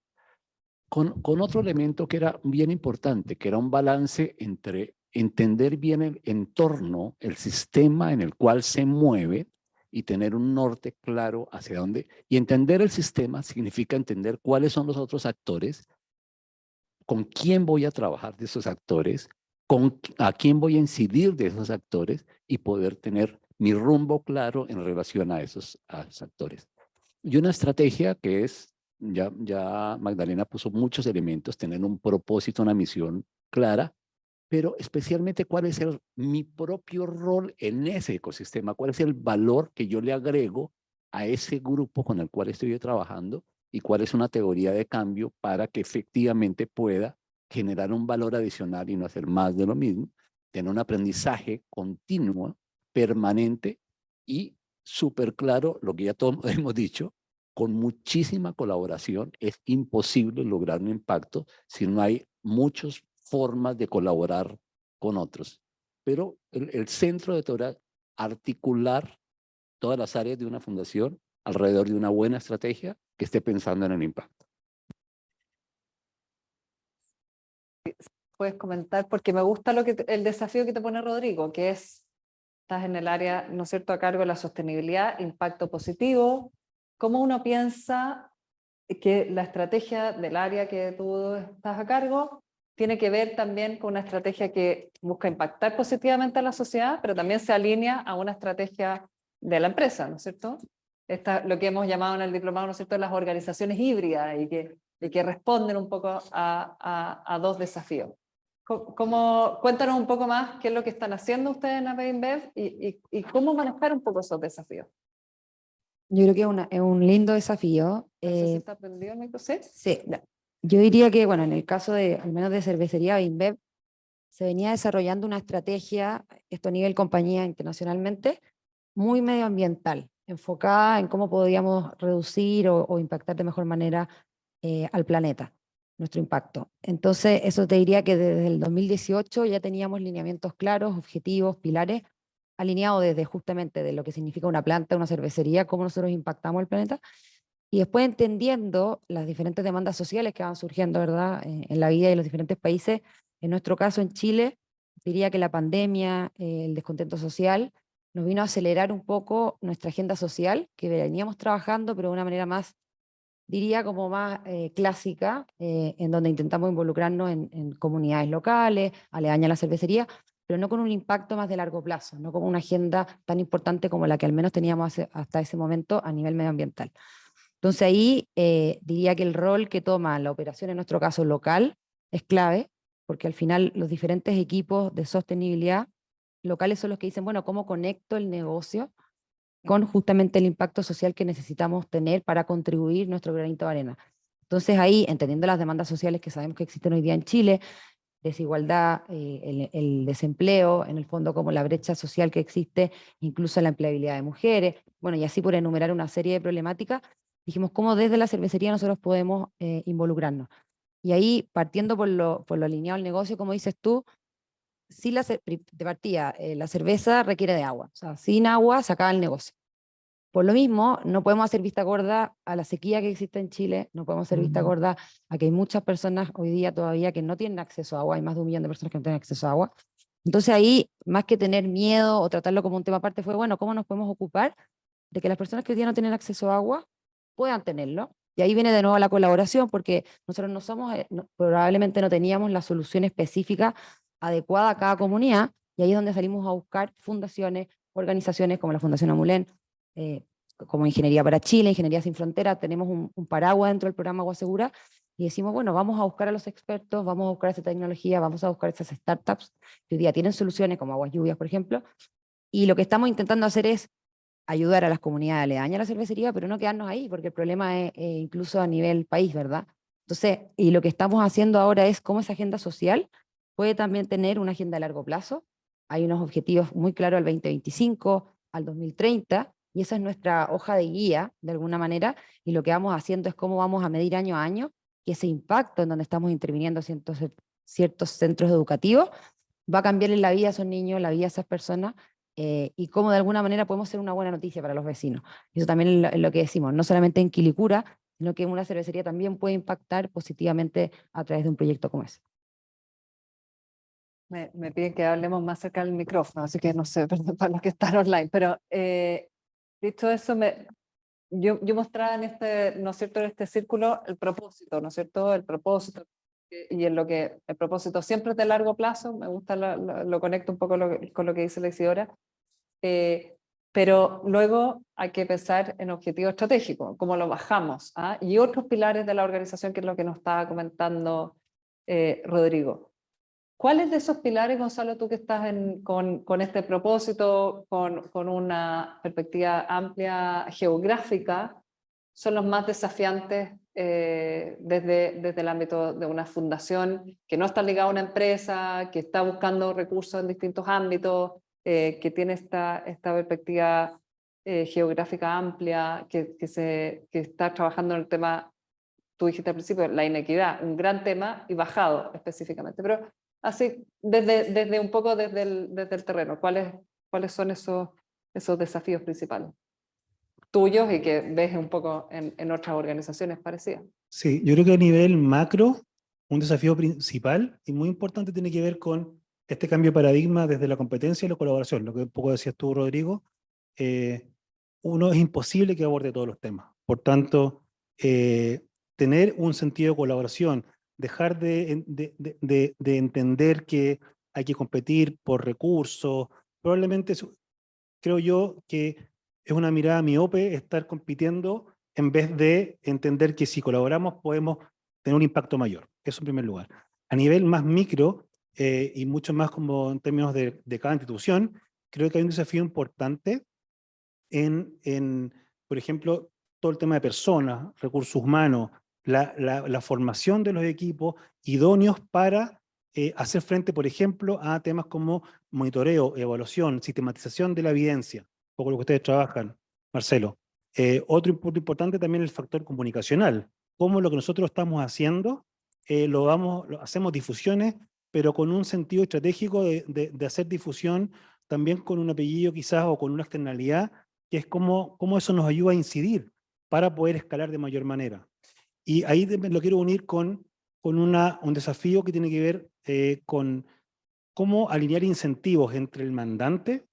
Con otro elemento que era bien importante, que era un balance entre entender bien el entorno, el sistema en el cual se mueve y tener un norte claro hacia dónde. Y entender el sistema significa entender cuáles son los otros actores, con quién voy a trabajar de esos actores, a quién voy a incidir de esos actores y poder tener mi rumbo claro en relación a esos actores. Y una estrategia que es, ya Magdalena puso muchos elementos, tener un propósito, una misión clara, pero especialmente cuál es mi propio rol en ese ecosistema, cuál es el valor que yo le agrego a ese grupo con el cual estoy trabajando y cuál es una teoría de cambio para que efectivamente pueda generar un valor adicional y no hacer más de lo mismo, tener un aprendizaje continuo, permanente y súper claro, lo que ya todos hemos dicho, con muchísima colaboración es imposible lograr un impacto si no hay muchas formas de colaborar con otros. Pero el centro de todo es articular todas las áreas de una fundación alrededor de una buena estrategia que esté pensando en el impacto. Puedes comentar, porque me gusta el desafío que te pone Rodrigo, que es, estás en el área, ¿no es cierto?, a cargo de la sostenibilidad, impacto positivo. ¿Cómo uno piensa que la estrategia del área que tú estás a cargo tiene que ver también con una estrategia que busca impactar positivamente a la sociedad, pero también se alinea a una estrategia de la empresa, ¿no es cierto? Lo que hemos llamado en el diplomado, ¿no es cierto?, las organizaciones híbridas y que responden un poco a dos desafíos. Cuéntanos un poco más qué es lo que están haciendo ustedes en AB InBev y cómo manejar un poco esos desafíos. Yo creo que es un lindo desafío. No sé si está prendido, Nico. ¿Sí? Sí. Yo diría que, bueno, en el caso al menos de cervecería InBev, se venía desarrollando una estrategia, esto a nivel compañía internacionalmente, muy medioambiental, enfocada en cómo podíamos reducir o impactar de mejor manera al planeta, nuestro impacto. Entonces, eso te diría que desde el 2018 ya teníamos lineamientos claros, objetivos, pilares, alineados desde justamente de lo que significa una planta, una cervecería, cómo nosotros impactamos el planeta, y después entendiendo las diferentes demandas sociales que van surgiendo, ¿verdad?, en la vida de los diferentes países. En nuestro caso, en Chile, diría que la pandemia, el descontento social, nos vino a acelerar un poco nuestra agenda social, que veníamos trabajando, pero de una manera más, diría como más clásica, en donde intentamos involucrarnos en comunidades locales, aledañas a la cervecería, pero no con un impacto más de largo plazo, no como una agenda tan importante como la que al menos teníamos hasta ese momento a nivel medioambiental. Entonces ahí diría que el rol que toma la operación, en nuestro caso local, es clave, porque al final los diferentes equipos de sostenibilidad locales son los que dicen, bueno, ¿cómo conecto el negocio con justamente el impacto social que necesitamos tener para contribuir nuestro granito de arena? Entonces ahí, entendiendo las demandas sociales que sabemos que existen hoy día en Chile, desigualdad, el desempleo, en el fondo como la brecha social que existe, incluso la empleabilidad de mujeres, bueno, y así por enumerar una serie de problemáticas, dijimos cómo desde la cervecería nosotros podemos involucrarnos. Y ahí, partiendo por lo alineado al negocio, como dices tú, sí de partida, la cerveza requiere de agua, o sea, sin agua se acaba el negocio. Por lo mismo, no podemos hacer vista gorda a la sequía que existe en Chile, no podemos hacer vista gorda a que hay muchas personas hoy día todavía que no tienen acceso a agua, hay más de 1 millón de personas que no tienen acceso a agua. Entonces ahí, más que tener miedo o tratarlo como un tema aparte, fue, bueno, ¿cómo nos podemos ocupar de que las personas que hoy día no tienen acceso a agua puedan tenerlo? Y ahí viene de nuevo la colaboración, porque nosotros no somos, probablemente no teníamos la solución específica adecuada a cada comunidad, y ahí es donde salimos a buscar fundaciones, organizaciones como la Fundación Amulén, como Ingeniería para Chile, Ingeniería Sin Fronteras, tenemos un paraguas dentro del programa Agua Segura, y decimos, bueno, vamos a buscar a los expertos, vamos a buscar esa tecnología, vamos a buscar esas startups que hoy día tienen soluciones, como Aguas Lluvias, por ejemplo, y lo que estamos intentando hacer es ayudar a las comunidades aledañas a la cervecería, pero no quedarnos ahí, porque el problema es incluso a nivel país, ¿verdad? Entonces, y lo que estamos haciendo ahora es cómo esa agenda social puede también tener una agenda a largo plazo. Hay unos objetivos muy claros al 2025, al 2030, y esa es nuestra hoja de guía, de alguna manera, y lo que vamos haciendo es cómo vamos a medir año a año que ese impacto en donde estamos interviniendo ciertos centros educativos va a cambiar en la vida de esos niños, la vida de esas personas, y cómo de alguna manera podemos ser una buena noticia para los vecinos. Eso también es lo que decimos, no solamente en Quilicura, sino que una cervecería también puede impactar positivamente a través de un proyecto como ese. Me piden que hablemos más cerca del micrófono, así que no sé, perdón para los que están online, pero dicho eso, yo mostraba en este, ¿no es cierto?, en este círculo el propósito, ¿no es cierto?, el propósito, y en lo que el propósito siempre es de largo plazo, me gusta, lo conecto un poco con lo que dice la Isidora, pero luego hay que pensar en objetivo estratégico, cómo lo bajamos, ¿ah? Y otros pilares de la organización, que es lo que nos estaba comentando Rodrigo. ¿Cuáles de esos pilares, Gonzalo, tú que estás con este propósito, con una perspectiva amplia geográfica, son los más desafiantes desde el ámbito de una fundación que no está ligada a una empresa, que está buscando recursos en distintos ámbitos, que tiene esta perspectiva geográfica amplia, que está trabajando en el tema, tú dijiste al principio, la inequidad, un gran tema y bajado específicamente, pero así, desde un poco desde el terreno, ¿cuáles son esos desafíos principales tuyos y que ves un poco en otras organizaciones parecidas? Sí, yo creo que a nivel macro, un desafío principal y muy importante tiene que ver con este cambio de paradigma desde la competencia y la colaboración, lo que un poco decías tú, Rodrigo. Uno es imposible que aborde todos los temas. Por tanto, tener un sentido de colaboración, dejar de entender que hay que competir por recursos, probablemente creo yo que es una mirada miope estar compitiendo en vez de entender que si colaboramos podemos tener un impacto mayor. Eso en primer lugar. A nivel más micro y mucho más como en términos de cada institución, creo que hay un desafío importante por ejemplo, todo el tema de personas, recursos humanos, la formación de los equipos idóneos para hacer frente, por ejemplo, a temas como monitoreo, evaluación, sistematización de la evidencia, un poco lo que ustedes trabajan, Marcelo. Otro punto importante también es el factor comunicacional, cómo lo que nosotros estamos haciendo, hacemos difusiones, pero con un sentido estratégico de hacer difusión también con un apellido quizás o con una externalidad, que es cómo eso nos ayuda a incidir para poder escalar de mayor manera. Y ahí lo quiero unir con un desafío que tiene que ver con cómo alinear incentivos entre el mandante.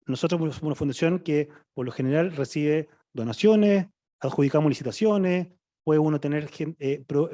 Nosotros somos una fundación que por lo general recibe donaciones, adjudicamos licitaciones, puede uno tener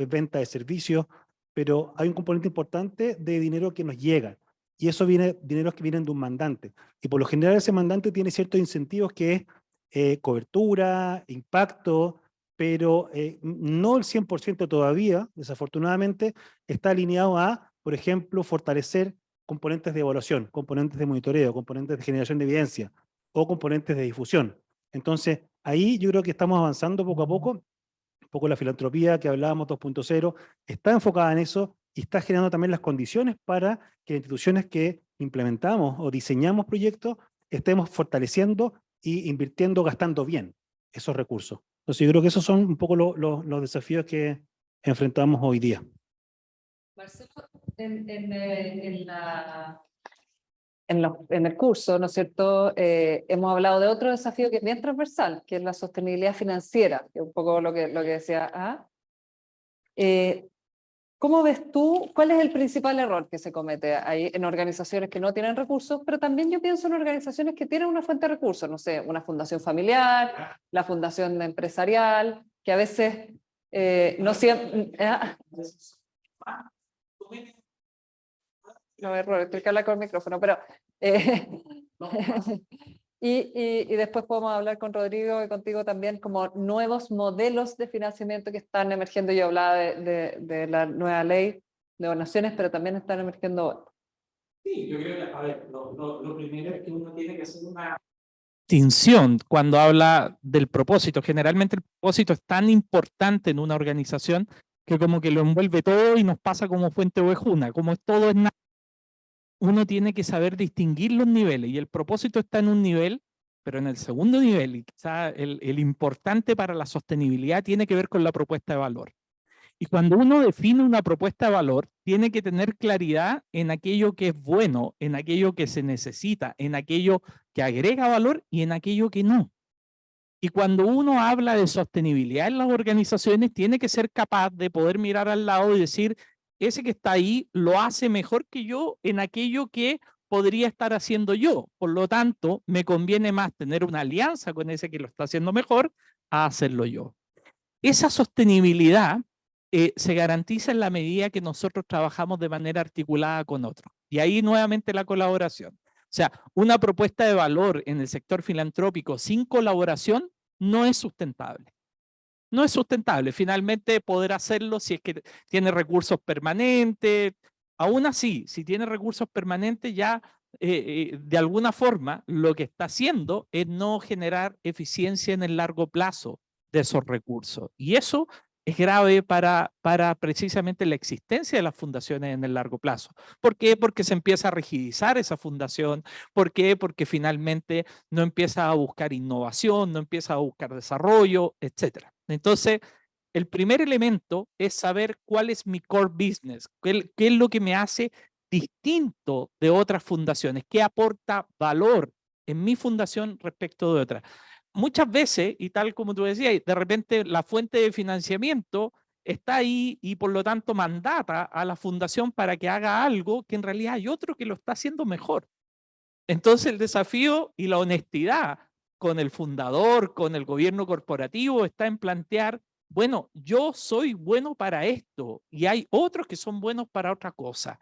venta de servicios, pero hay un componente importante de dinero que nos llega. Y eso dineros que vienen de un mandante. Y por lo general ese mandante tiene ciertos incentivos que es cobertura, impacto, pero no el 100% todavía, desafortunadamente, está alineado a, por ejemplo, fortalecer componentes de evaluación, componentes de monitoreo, componentes de generación de evidencia o componentes de difusión. Entonces, ahí yo creo que estamos avanzando poco a poco. Un poco la filantropía que hablábamos 2.0 está enfocada en eso y está generando también las condiciones para que las instituciones que implementamos o diseñamos proyectos estemos fortaleciendo y invirtiendo, gastando bien esos recursos. Entonces yo creo que esos son un poco los desafíos que enfrentamos hoy día. Marcelo, en el curso, ¿no es cierto?, hemos hablado de otro desafío que es bien transversal, que es la sostenibilidad financiera, que es un poco lo que decía. ¿Cómo ves tú, cuál es el principal error que se comete ahí en organizaciones que no tienen recursos, pero también yo pienso en organizaciones que tienen una fuente de recursos, no sé, una fundación familiar, la fundación empresarial, que a veces no siempre... No, error, estoy que hablar con el micrófono, pero... y después podemos hablar con Rodrigo y contigo también como nuevos modelos de financiamiento que están emergiendo. Yo hablaba de la nueva ley de donaciones, pero también están emergiendo otros. Sí, yo creo que, a ver, lo primero es que uno tiene que hacer una distinción cuando habla del propósito. Generalmente el propósito es tan importante en una organización que como que lo envuelve todo y nos pasa como fuente ovejuna, como todo es nada. Uno tiene que saber distinguir los niveles y el propósito está en un nivel, pero en el segundo nivel, y quizá el importante para la sostenibilidad tiene que ver con la propuesta de valor. Y cuando uno define una propuesta de valor, tiene que tener claridad en aquello que es bueno, en aquello que se necesita, en aquello que agrega valor y en aquello que no. Y cuando uno habla de sostenibilidad en las organizaciones, tiene que ser capaz de poder mirar al lado y decir, ese que está ahí lo hace mejor que yo en aquello que podría estar haciendo yo. Por lo tanto, me conviene más tener una alianza con ese que lo está haciendo mejor a hacerlo yo. Esa sostenibilidad se garantiza en la medida que nosotros trabajamos de manera articulada con otros. Y ahí nuevamente la colaboración. O sea, una propuesta de valor en el sector filantrópico sin colaboración no es sustentable. No es sustentable. Finalmente, poder hacerlo si es que tiene recursos permanentes. Aún así, si tiene recursos permanentes, ya de alguna forma lo que está haciendo es no generar eficiencia en el largo plazo de esos recursos. Y eso es grave para precisamente la existencia de las fundaciones en el largo plazo. ¿Por qué? Porque se empieza a rigidizar esa fundación. ¿Por qué? Porque finalmente no empieza a buscar innovación, no empieza a buscar desarrollo, etcétera. Entonces, el primer elemento es saber cuál es mi core business, qué es lo que me hace distinto de otras fundaciones, qué aporta valor en mi fundación respecto de otras. Muchas veces, y tal como tú decías, de repente la fuente de financiamiento está ahí y por lo tanto mandata a la fundación para que haga algo que en realidad hay otro que lo está haciendo mejor. Entonces el desafío y la honestidad con el fundador, con el gobierno corporativo, está en plantear, bueno, yo soy bueno para esto y hay otros que son buenos para otra cosa.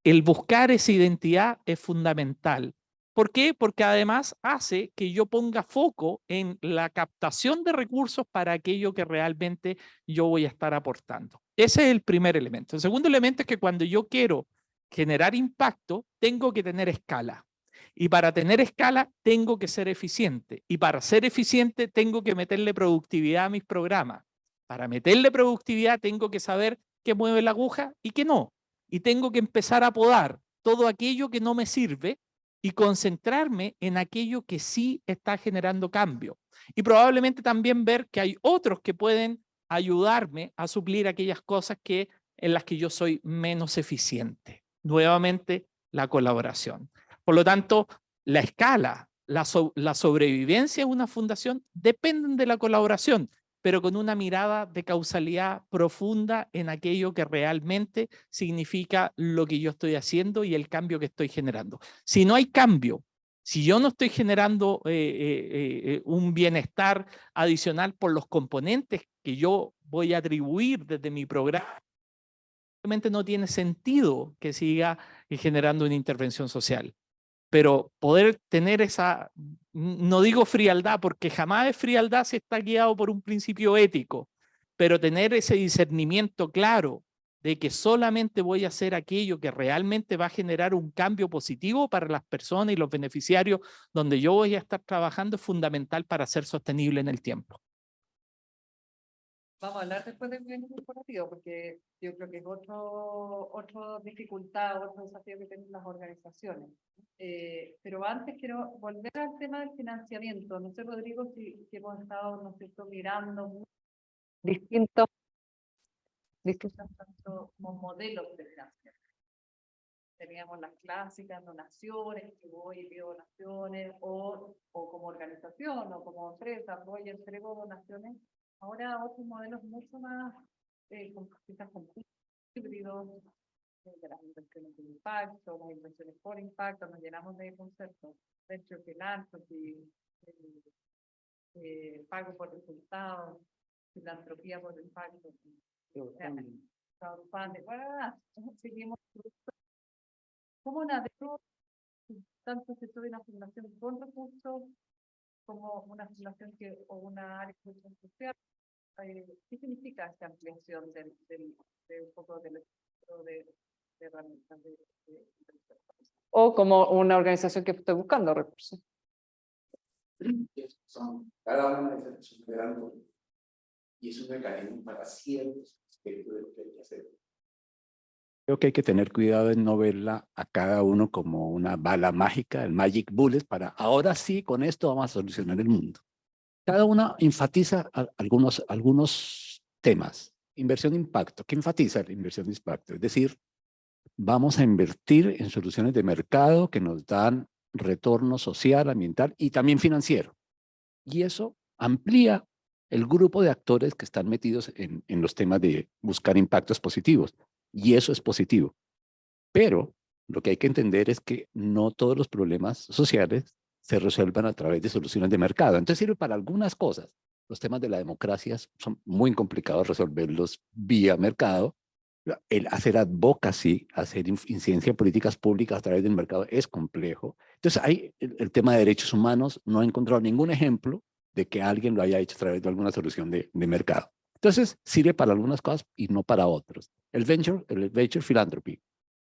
El buscar esa identidad es fundamental. ¿Por qué? Porque además hace que yo ponga foco en la captación de recursos para aquello que realmente yo voy a estar aportando. Ese es el primer elemento. El segundo elemento es que cuando yo quiero generar impacto, tengo que tener escala. Y para tener escala, tengo que ser eficiente. Y para ser eficiente, tengo que meterle productividad a mis programas. Para meterle productividad, tengo que saber qué mueve la aguja y qué no. Y tengo que empezar a podar todo aquello que no me sirve y concentrarme en aquello que sí está generando cambio. Y probablemente también ver que hay otros que pueden ayudarme a suplir aquellas cosas en las que yo soy menos eficiente. Nuevamente, la colaboración. Por lo tanto, la escala, la sobrevivencia de una fundación dependen de la colaboración, pero con una mirada de causalidad profunda en aquello que realmente significa lo que yo estoy haciendo y el cambio que estoy generando. Si no hay cambio, si yo no estoy generando un bienestar adicional por los componentes que yo voy a atribuir desde mi programa, realmente no tiene sentido que siga generando una intervención social. Pero poder tener esa, no digo frialdad, porque jamás es frialdad si está guiado por un principio ético, pero tener ese discernimiento claro de que solamente voy a hacer aquello que realmente va a generar un cambio positivo para las personas y los beneficiarios donde yo voy a estar trabajando es fundamental para ser sostenible en el tiempo. Vamos a hablar después del bien corporativo, porque yo creo que es otra dificultad, otro desafío que tienen las organizaciones. Pero antes quiero volver al tema del financiamiento. No sé, Rodrigo, si hemos estado, ¿no es cierto?, mirando distintos como modelos de financiamiento. Teníamos las clásicas donaciones, que voy y pido donaciones, o como organización, o como empresa, voy y entrego donaciones. Ahora otros modelos mucho más quizás con híbridos, de las inversiones de impacto, las inversiones por impacto, nos llenamos de conceptos, venture philanthropy, pago por resultados, filantropía por impacto, crowdfunding, seguimos. ¿Cómo navego tanto si soy una fundación con recursos como una fundación o una área de gestión social? ¿Qué significa esta ampliación de un poco de herramientas o como una organización que esté buscando recursos? Cada una de esas es un gran y es un mecanismo para ciertos aspectos de lo que hay que hacer. Creo que hay que tener cuidado en no verla a cada uno como una bala mágica, el magic bullet, para ahora sí, con esto vamos a solucionar el mundo. Cada una enfatiza algunos temas inversión de impacto. ¿Qué enfatiza la inversión de impacto? Es decir, vamos a invertir en soluciones de mercado que nos dan retorno social, ambiental y también financiero. Y eso amplía el grupo de actores que están metidos en los temas de buscar impactos positivos. Y eso es positivo. Pero lo que hay que entender es que no todos los problemas sociales se resuelvan a través de soluciones de mercado. Entonces sirve para algunas cosas. Los temas de la democracia son muy complicados resolverlos vía mercado. El hacer advocacy, hacer incidencia en políticas públicas a través del mercado es complejo. Entonces, el tema de derechos humanos no he encontrado ningún ejemplo de que alguien lo haya hecho a través de alguna solución de mercado. Entonces, sirve para algunas cosas y no para otras. El venture philanthropy,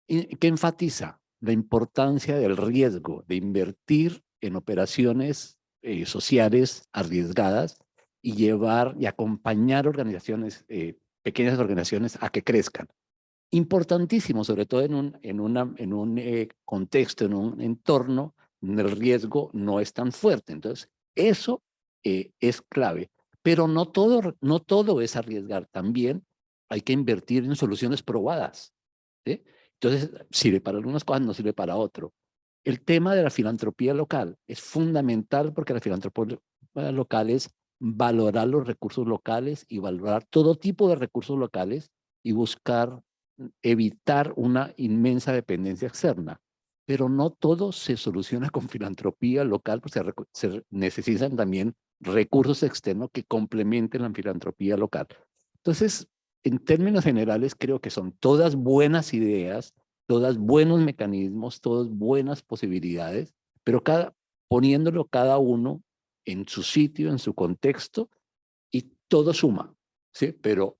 que enfatiza la importancia del riesgo de invertir en operaciones sociales arriesgadas y llevar y acompañar organizaciones, pequeñas organizaciones a que crezcan. Importantísimo, sobre todo en un contexto, en un entorno donde el riesgo no es tan fuerte. Entonces, eso es clave. Pero no todo es arriesgar. También hay que invertir en soluciones probadas, ¿sí? Entonces, sirve para algunas cosas, no sirve para otro. El tema de la filantropía local es fundamental porque la filantropía local es valorar los recursos locales y valorar todo tipo de recursos locales y buscar evitar una inmensa dependencia externa. Pero no todo se soluciona con filantropía local, pues se necesitan también recursos externos que complementen la filantropía local. Entonces, en términos generales, creo que son todas buenas ideas, todas buenos mecanismos, todas buenas posibilidades, pero poniéndolo cada uno en su sitio, en su contexto, y todo suma, ¿sí? Pero,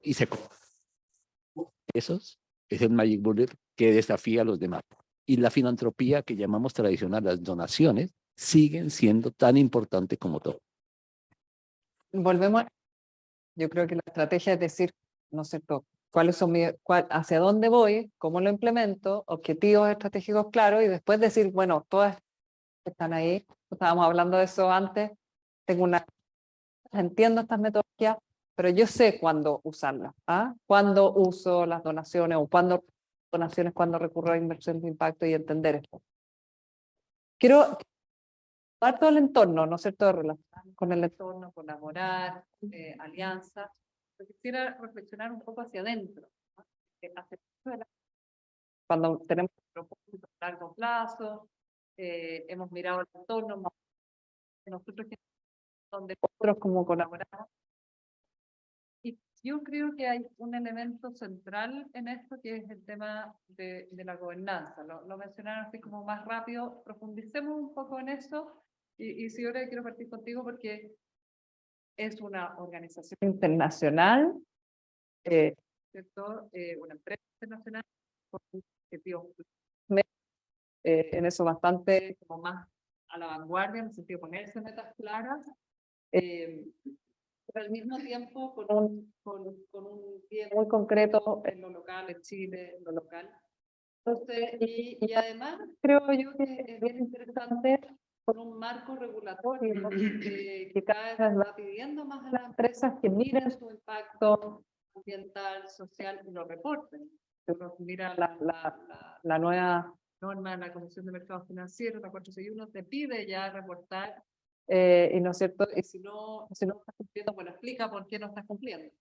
esos es el Magic Bullet que desafía a los demás. Y la filantropía que llamamos tradicional, las donaciones, siguen siendo tan importantes como todo. Volvemos, yo creo que la estrategia es decir, ¿no es cierto?, hacia dónde voy, cómo lo implemento, objetivos estratégicos claros, y después decir, bueno, todas están ahí, estábamos hablando de eso antes, entiendo estas metodologías, pero yo sé cuándo usarlas, cuándo uso las donaciones o cuándo recurro a inversión de impacto y entender esto. Quiero dar todo el entorno, ¿no es cierto?, relacionarnos con el entorno, colaborar, alianzas. Pero quisiera reflexionar un poco hacia adentro, ¿no? Cuando tenemos propósitos a largo plazo, hemos mirado el entorno, nosotros donde nosotros como colaboramos. Y yo creo que hay un elemento central en esto que es el tema de la gobernanza. Lo mencionaron así como más rápido, profundicemos un poco en eso. Y si ahora quiero partir contigo porque es una organización internacional, ¿cierto? Una empresa internacional con objetivos en eso bastante como más a la vanguardia, en el sentido de ponerse metas claras, pero al mismo tiempo con un pie muy concreto en lo local, en Chile, en lo local. Entonces, y además creo yo que es bien interesante con un marco regulatorio que cada vez va pidiendo más a las empresas que miren su impacto ambiental, social y lo reporten. Uno mira la nueva norma de la Comisión de Mercados Financieros, la 461, te pide ya reportar, y no es cierto, y si no estás cumpliendo, bueno, explica por qué no estás cumpliendo.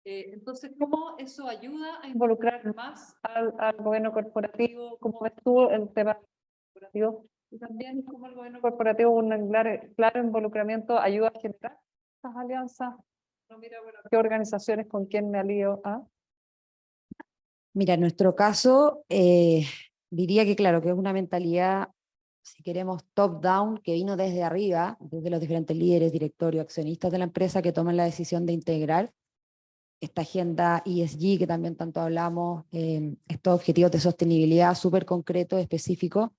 Entonces, ¿cómo eso ayuda a involucrar más al gobierno corporativo? ¿Cómo ves tú el tema corporativo? Y también cómo el gobierno corporativo, un claro involucramiento, ayuda a generar estas alianzas. No, mira, bueno, ¿qué organizaciones, con quién me alío? Mira, en nuestro caso, diría que claro, que es una mentalidad, si queremos, top-down, que vino desde arriba, desde los diferentes líderes, directorios, accionistas de la empresa que toman la decisión de integrar esta agenda ESG, que también tanto hablamos, estos objetivos de sostenibilidad súper concretos, específicos,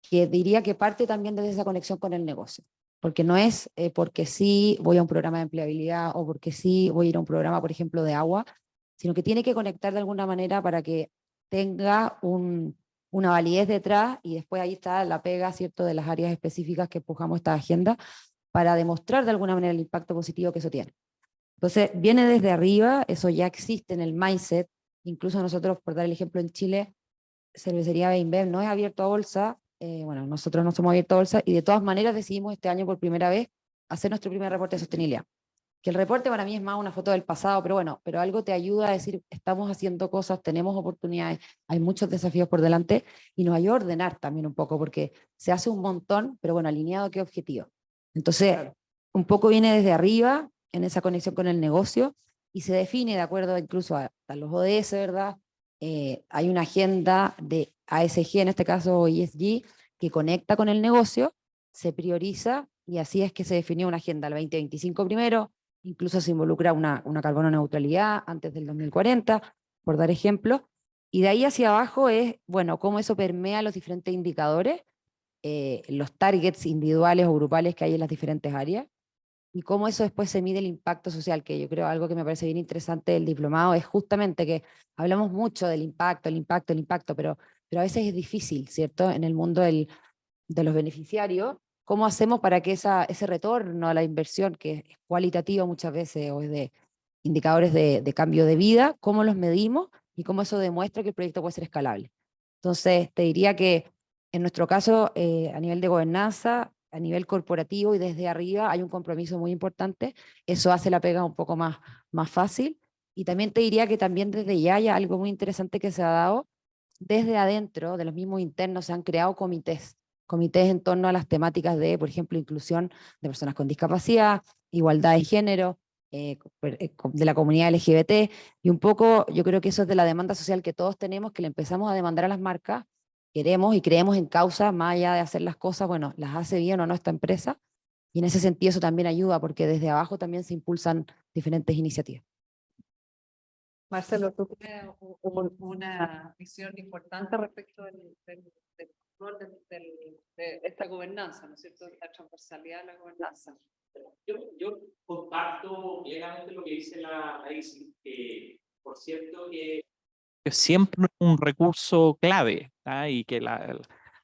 que diría que parte también desde esa conexión con el negocio. Porque no es porque sí voy a un programa de empleabilidad o porque sí voy a ir a un programa, por ejemplo, de agua, sino que tiene que conectar de alguna manera para que tenga una validez detrás, y después ahí está la pega, ¿cierto?, de las áreas específicas que empujamos esta agenda para demostrar de alguna manera el impacto positivo que eso tiene. Entonces, viene desde arriba, eso ya existe en el mindset. Incluso nosotros, por dar el ejemplo en Chile, Cervecería Beinbev no es abierto a bolsa, bueno, nosotros no somos abiertos a bolsa, y de todas maneras decidimos este año por primera vez hacer nuestro primer reporte de sostenibilidad. Que el reporte para mí es más una foto del pasado, pero bueno, pero algo te ayuda a decir, estamos haciendo cosas, tenemos oportunidades, hay muchos desafíos por delante, y nos ayuda a ordenar también un poco, porque se hace un montón, pero bueno, alineado a qué objetivo. Entonces, un poco viene desde arriba, en esa conexión con el negocio, y se define de acuerdo incluso a los ODS, ¿verdad? Hay una agenda de ASG, en este caso ESG, que conecta con el negocio, se prioriza, y así es que se definió una agenda al 2025 primero, incluso se involucra una carbono neutralidad antes del 2040, por dar ejemplos, y de ahí hacia abajo es, bueno, cómo eso permea los diferentes indicadores, los targets individuales o grupales que hay en las diferentes áreas, y cómo eso después se mide el impacto social, que yo creo algo que me parece bien interesante del diplomado es justamente que hablamos mucho del impacto, el impacto, pero a veces es difícil, ¿cierto? En el mundo de los beneficiarios, ¿cómo hacemos para que ese retorno a la inversión, que es cualitativo muchas veces, o es de indicadores de cambio de vida, cómo los medimos y cómo eso demuestra que el proyecto puede ser escalable? Entonces, te diría que en nuestro caso, a nivel de gobernanza, a nivel corporativo y desde arriba, hay un compromiso muy importante. Eso hace la pega un poco más fácil. Y también te diría que también desde ya hay algo muy interesante que se ha dado. Desde adentro, de los mismos internos, se han creado comités en torno a las temáticas de, por ejemplo, inclusión de personas con discapacidad, igualdad de género, de la comunidad LGBT, y un poco yo creo que eso es de la demanda social que todos tenemos, que le empezamos a demandar a las marcas, queremos y creemos en causa, más allá de hacer las cosas, bueno, las hace bien o no esta empresa, y en ese sentido eso también ayuda, porque desde abajo también se impulsan diferentes iniciativas. Marcelo, tú tienes una visión importante respecto del rol de esta gobernanza, ¿no es cierto? La transversalidad de la gobernanza. Yo comparto plenamente lo que dice la ICI, por cierto que es siempre un recurso clave, ¿tá? Y que la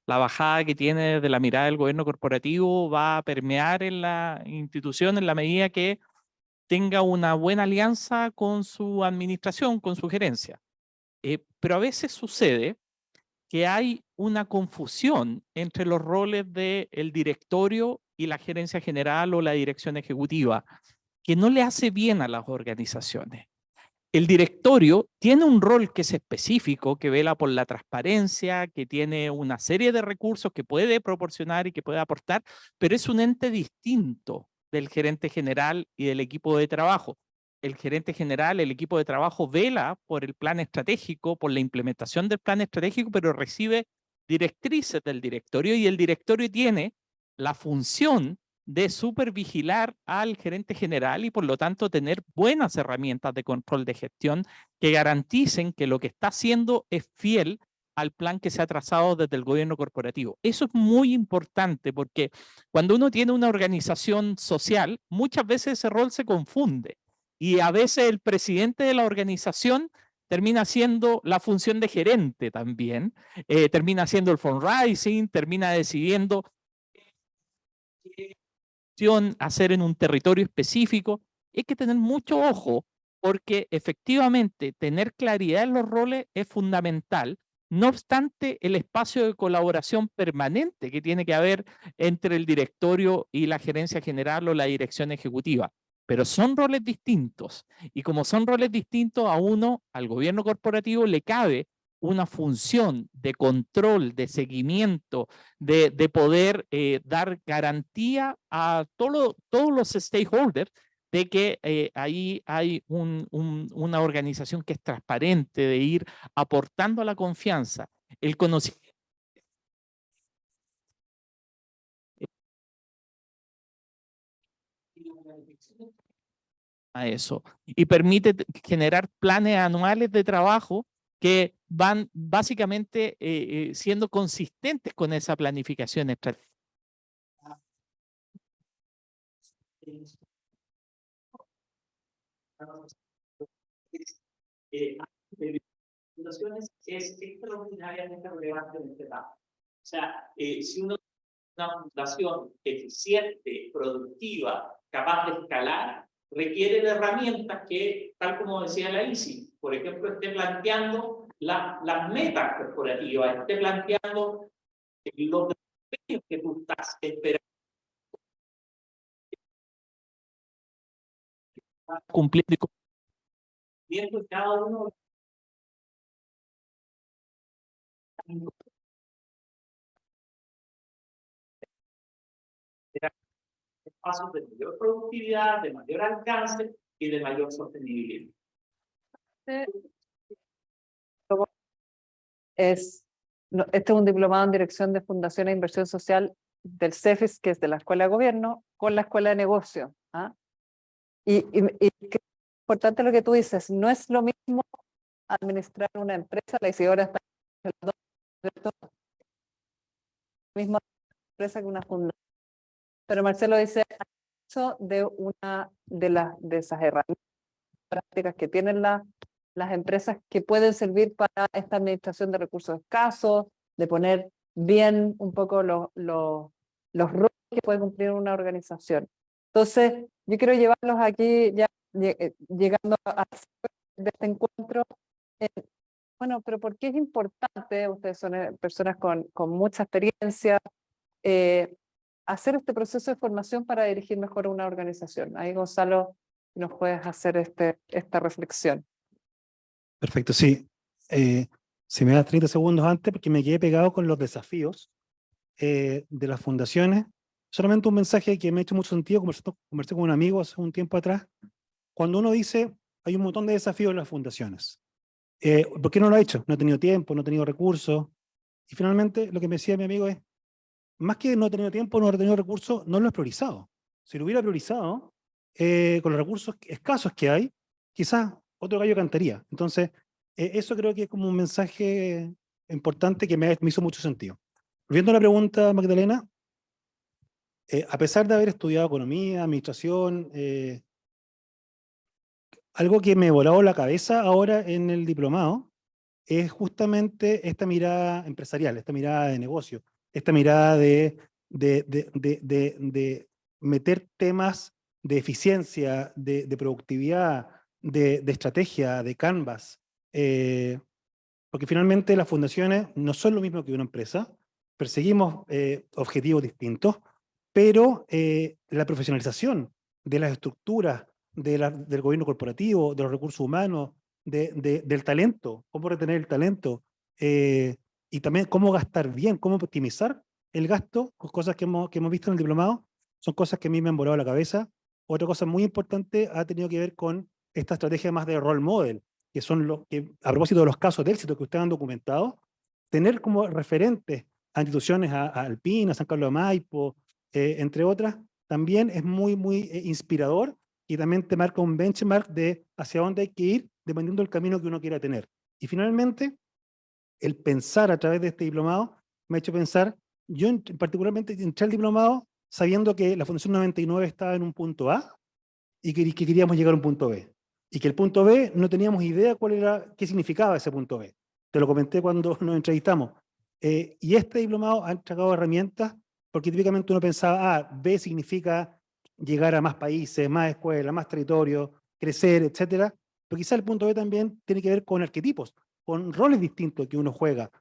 bajada que tiene de la mirada del gobierno corporativo va a permear en la institución en la medida que tenga una buena alianza con su administración, con su gerencia. Pero a veces sucede que hay una confusión entre los roles del directorio y la gerencia general o la dirección ejecutiva, que no le hace bien a las organizaciones. El directorio tiene un rol que es específico, que vela por la transparencia, que tiene una serie de recursos que puede proporcionar y que puede aportar, pero es un ente distinto del gerente general y del equipo de trabajo. El gerente general, el equipo de trabajo vela por el plan estratégico, por la implementación del plan estratégico, pero recibe directrices del directorio, y el directorio tiene la función de supervigilar al gerente general y por lo tanto tener buenas herramientas de control de gestión que garanticen que lo que está haciendo es fiel al plan que se ha trazado desde el gobierno corporativo. Eso es muy importante porque cuando uno tiene una organización social, muchas veces ese rol se confunde y a veces el presidente de la organización termina siendo la función de gerente también, termina siendo el fundraising, termina decidiendo hacer en un territorio específico. Hay que tener mucho ojo porque efectivamente tener claridad en los roles es fundamental. No obstante, el espacio de colaboración permanente que tiene que haber entre el directorio y la gerencia general o la dirección ejecutiva. Pero son roles distintos. Y como son roles distintos, al gobierno corporativo le cabe una función de control, de seguimiento, de poder dar garantía a todos los stakeholders de que ahí hay una organización que es transparente, de ir aportando a la confianza, el conocimiento a eso, y permite generar planes anuales de trabajo que van básicamente siendo consistentes con esa planificación estratégica. Fundaciones es extraordinariamente relevante en este tema. O sea, si uno tiene una fundación eficiente, productiva, capaz de escalar, requiere de herramientas que, tal como decía la ICI, por ejemplo, esté planteando las metas corporativas, esté planteando los desafíos que tú estás esperando cumplir y cumpliendo cada uno de los pasos de mayor productividad, de mayor alcance y de mayor sostenibilidad. Este es un diplomado en Dirección de Fundación e Inversión Social del CEFIS, que es de la Escuela de Gobierno, con la Escuela de Negocio. ¿Ah? Y es importante lo que tú dices, no es lo mismo administrar una empresa, la Isidora está en la misma empresa que una fundación. Pero Marcelo dice, eso de una de esas herramientas prácticas que tienen las empresas que pueden servir para esta administración de recursos escasos, de poner bien un poco los roles que puede cumplir una organización. Entonces, yo quiero llevarlos aquí, ya llegando a de este encuentro. Bueno, pero ¿por qué es importante? Ustedes son personas con mucha experiencia, hacer este proceso de formación para dirigir mejor una organización. Ahí, Gonzalo, nos puedes hacer esta reflexión. Perfecto, sí. Si me das 30 segundos antes, porque me quedé pegado con los desafíos de las fundaciones. Solamente un mensaje que me ha hecho mucho sentido, conversé con un amigo hace un tiempo atrás, cuando uno dice, hay un montón de desafíos en las fundaciones. ¿Por qué no lo ha hecho? No he tenido tiempo, no he tenido recursos. Y finalmente, lo que me decía mi amigo es, más que no he tenido tiempo, no he tenido recursos, no lo he priorizado. Si lo hubiera priorizado, con los recursos escasos que hay, quizás otro gallo cantaría. Entonces, eso creo que es como un mensaje importante que me hizo mucho sentido. Volviendo a la pregunta, Magdalena, a pesar de haber estudiado economía, administración, algo que me voló la cabeza ahora en el diplomado es justamente esta mirada empresarial, esta mirada de negocio, esta mirada de meter temas de eficiencia, de productividad, de estrategia, de canvas, porque finalmente las fundaciones no son lo mismo que una empresa, perseguimos objetivos distintos, pero la profesionalización de las estructuras del gobierno corporativo, de los recursos humanos, del talento, cómo retener el talento, y también cómo gastar bien, cómo optimizar el gasto, con cosas que hemos visto en el diplomado, son cosas que a mí me han volado la cabeza. Otra cosa muy importante ha tenido que ver con esta estrategia más de role model, que son los que, a propósito de los casos de éxito que ustedes han documentado, tener como referentes a instituciones, a Alpina, a San Carlos de Maipo, entre otras, también es muy, muy inspirador y también te marca un benchmark de hacia dónde hay que ir dependiendo del camino que uno quiera tener. Y finalmente, el pensar a través de este diplomado me ha hecho pensar, yo particularmente entré al diplomado sabiendo que la Fundación 99 estaba en un punto A y que queríamos llegar a un punto B. Y que el punto B no teníamos idea qué significaba ese punto B. Te lo comenté cuando nos entrevistamos. Y este diplomado ha entregado herramientas, porque típicamente uno pensaba, B significa llegar a más países, más escuelas, más territorio, crecer, etcétera. Pero quizá el punto B también tiene que ver con arquetipos, con roles distintos que uno juega,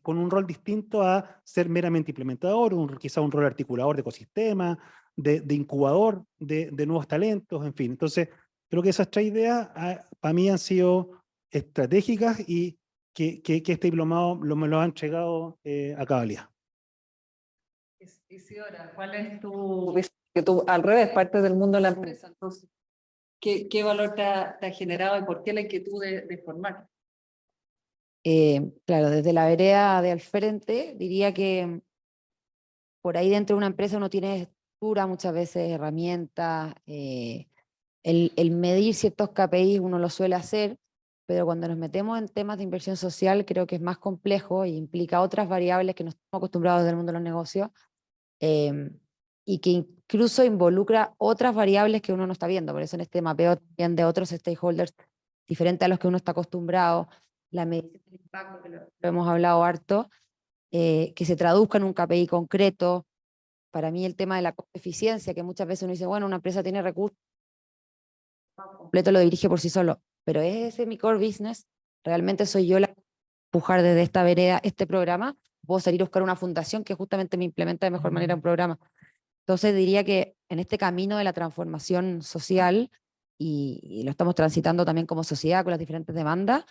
con un rol distinto a ser meramente implementador, quizá un rol articulador de ecosistema, de incubador de nuevos talentos, en fin. Entonces, creo que esas tres ideas para mí han sido estratégicas y que este diplomado me lo han entregado a cabalidad. Isidora, ¿cuál es tu visión? Que tú, al revés, parte del mundo de la empresa. Entonces, ¿qué valor te ha generado y por qué la inquietud de formar? Claro, desde la vereda de al frente, diría que por ahí dentro de una empresa uno tiene estructura, muchas veces herramientas, el medir ciertos KPIs uno lo suele hacer, pero cuando nos metemos en temas de inversión social creo que es más complejo e implica otras variables que no estamos acostumbrados del mundo de los negocios, y que incluso involucra otras variables que uno no está viendo. Por eso en este mapeo también de otros stakeholders diferentes a los que uno está acostumbrado, la medición del impacto, que lo hemos hablado harto, que se traduzca en un KPI concreto. Para mí el tema de la eficiencia, que muchas veces uno dice, bueno, una empresa tiene recursos, completo lo dirige por sí solo, pero ¿es ese mi core business? ¿Realmente soy yo la que empujar desde esta vereda este programa? Puedo salir a buscar una fundación que justamente me implementa de mejor manera un programa. Entonces diría que en este camino de la transformación social, y lo estamos transitando también como sociedad con las diferentes demandas,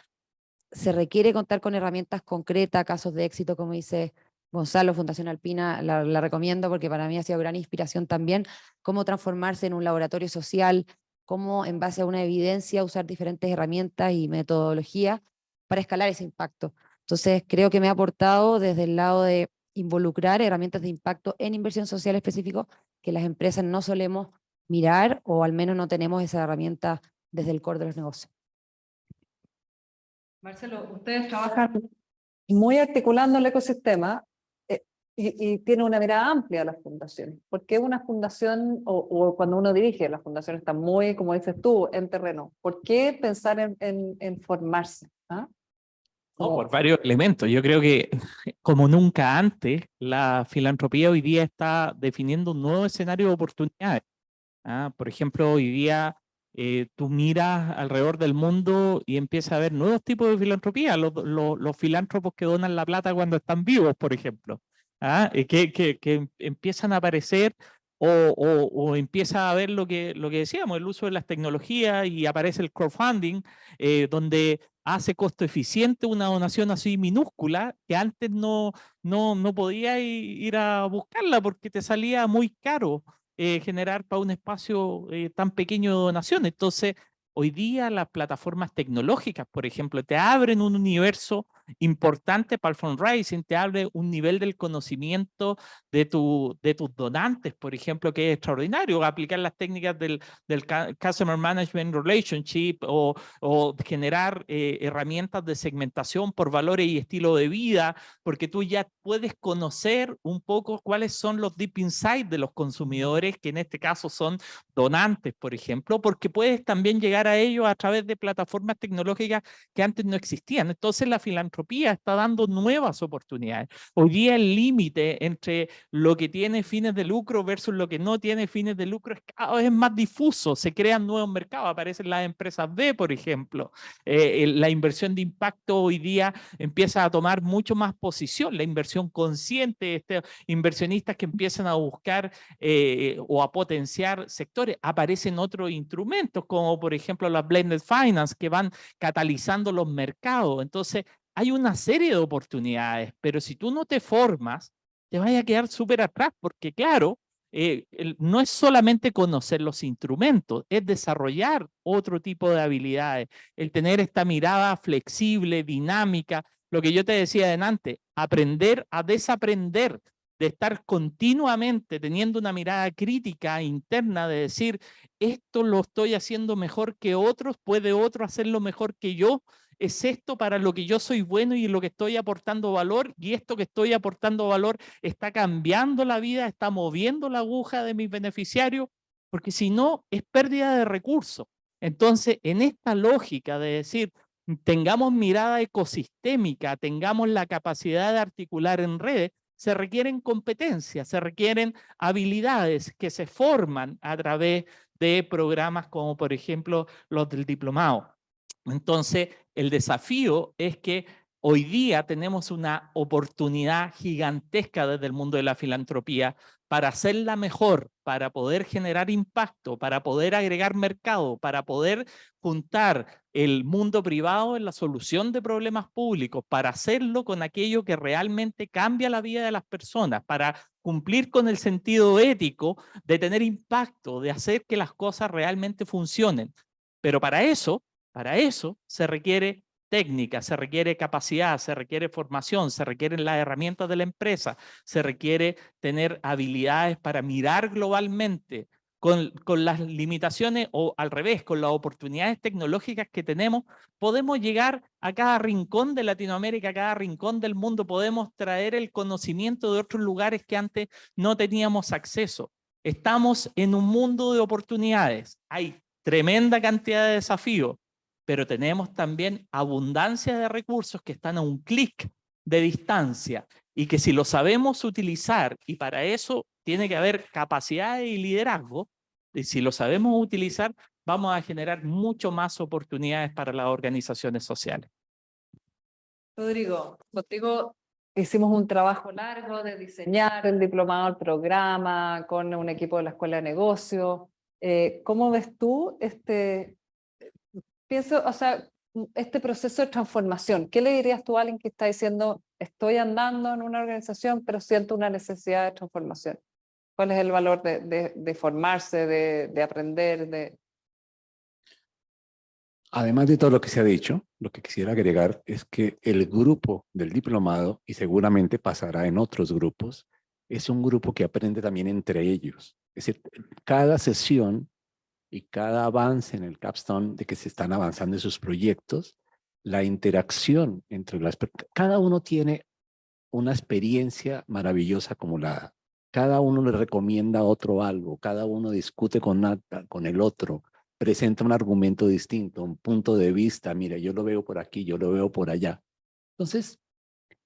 se requiere contar con herramientas concretas, casos de éxito, como dice Gonzalo, Fundación Alpina, la recomiendo porque para mí ha sido gran inspiración también, cómo transformarse en un laboratorio social, cómo en base a una evidencia usar diferentes herramientas y metodologías para escalar ese impacto. Entonces creo que me ha aportado desde el lado de involucrar herramientas de impacto en inversión social específico que las empresas no solemos mirar o al menos no tenemos esa herramienta desde el core de los negocios. Marcelo, ustedes trabajan muy articulando el ecosistema y tienen una mirada amplia a las fundaciones. ¿Por qué una fundación, o cuando uno dirige, la fundación está muy, como dices tú, en terreno? ¿Por qué pensar en formarse? ¿Ah? No, por varios elementos. Yo creo que como nunca antes, la filantropía hoy día está definiendo un nuevo escenario de oportunidades. Por ejemplo, hoy día tú miras alrededor del mundo y empiezas a ver nuevos tipos de filantropía, los filántropos que donan la plata cuando están vivos, por ejemplo, que empiezan a aparecer o empieza a ver lo que decíamos, el uso de las tecnologías y aparece el crowdfunding, donde hace costo eficiente una donación así minúscula que antes no podía ir a buscarla porque te salía muy caro generar para un espacio tan pequeño de donación. Entonces, hoy día las plataformas tecnológicas, por ejemplo, te abren un universo importante para el fundraising, te abre un nivel del conocimiento de tus donantes, por ejemplo, que es extraordinario. Aplicar las técnicas del Customer Management Relationship o generar herramientas de segmentación por valores y estilo de vida, porque tú ya puedes conocer un poco cuáles son los deep insights de los consumidores, que en este caso son donantes, por ejemplo, porque puedes también llegar a ellos a través de plataformas tecnológicas que antes no existían. Entonces la filantropía está dando nuevas oportunidades. Hoy día el límite entre lo que tiene fines de lucro versus lo que no tiene fines de lucro es cada vez más difuso. Se crean nuevos mercados, aparecen las empresas B, por ejemplo. La inversión de impacto hoy día empieza a tomar mucho más posición, la inversión consciente, inversionistas que empiezan a buscar o a potenciar sectores. Aparecen otros instrumentos como por ejemplo las blended finance que van catalizando los mercados. Entonces hay una serie de oportunidades, pero si tú no te formas, te vas a quedar súper atrás porque claro, no es solamente conocer los instrumentos, es desarrollar otro tipo de habilidades, el tener esta mirada flexible, dinámica, lo que yo te decía adelante, aprender a desaprender, de estar continuamente teniendo una mirada crítica interna, de decir, esto lo estoy haciendo mejor que otros, puede otro hacerlo mejor que yo, es esto para lo que yo soy bueno y lo que estoy aportando valor, y esto que estoy aportando valor está cambiando la vida, está moviendo la aguja de mis beneficiarios, porque si no, es pérdida de recursos. Entonces, en esta lógica de decir, tengamos mirada ecosistémica, tengamos la capacidad de articular en redes, se requieren competencias, se requieren habilidades que se forman a través de programas como por ejemplo los del diplomado. Entonces, el desafío es que hoy día tenemos una oportunidad gigantesca desde el mundo de la filantropía para hacerla mejor, para poder generar impacto, para poder agregar mercado, para poder juntar el mundo privado en la solución de problemas públicos, para hacerlo con aquello que realmente cambia la vida de las personas, para cumplir con el sentido ético de tener impacto, de hacer que las cosas realmente funcionen. Pero para eso se requiere técnica, se requiere capacidad, se requiere formación, se requieren las herramientas de la empresa, se requiere tener habilidades para mirar globalmente con las limitaciones o al revés, con las oportunidades tecnológicas que tenemos, podemos llegar a cada rincón de Latinoamérica, a cada rincón del mundo, podemos traer el conocimiento de otros lugares que antes no teníamos acceso. Estamos en un mundo de oportunidades, hay tremenda cantidad de desafíos, pero tenemos también abundancia de recursos que están a un clic de distancia y que si lo sabemos utilizar, y para eso tiene que haber capacidad y liderazgo, y si lo sabemos utilizar, vamos a generar mucho más oportunidades para las organizaciones sociales. Rodrigo, contigo hicimos un trabajo largo de diseñar el diplomado, el programa, con un equipo de la Escuela de Negocios. ¿Cómo ves tú este proceso de transformación? ¿Qué le dirías tú a alguien que está diciendo, estoy andando en una organización, pero siento una necesidad de transformación? ¿Cuál es el valor de formarse, de aprender? Además de todo lo que se ha dicho, lo que quisiera agregar es que el grupo del diplomado, y seguramente pasará en otros grupos, es un grupo que aprende también entre ellos. Es decir, cada sesión y cada avance en el capstone de que se están avanzando en sus proyectos, la interacción entre cada uno tiene una experiencia maravillosa acumulada. Cada uno le recomienda a otro algo, cada uno discute con el otro, presenta un argumento distinto, un punto de vista, mira, yo lo veo por aquí, yo lo veo por allá. Entonces,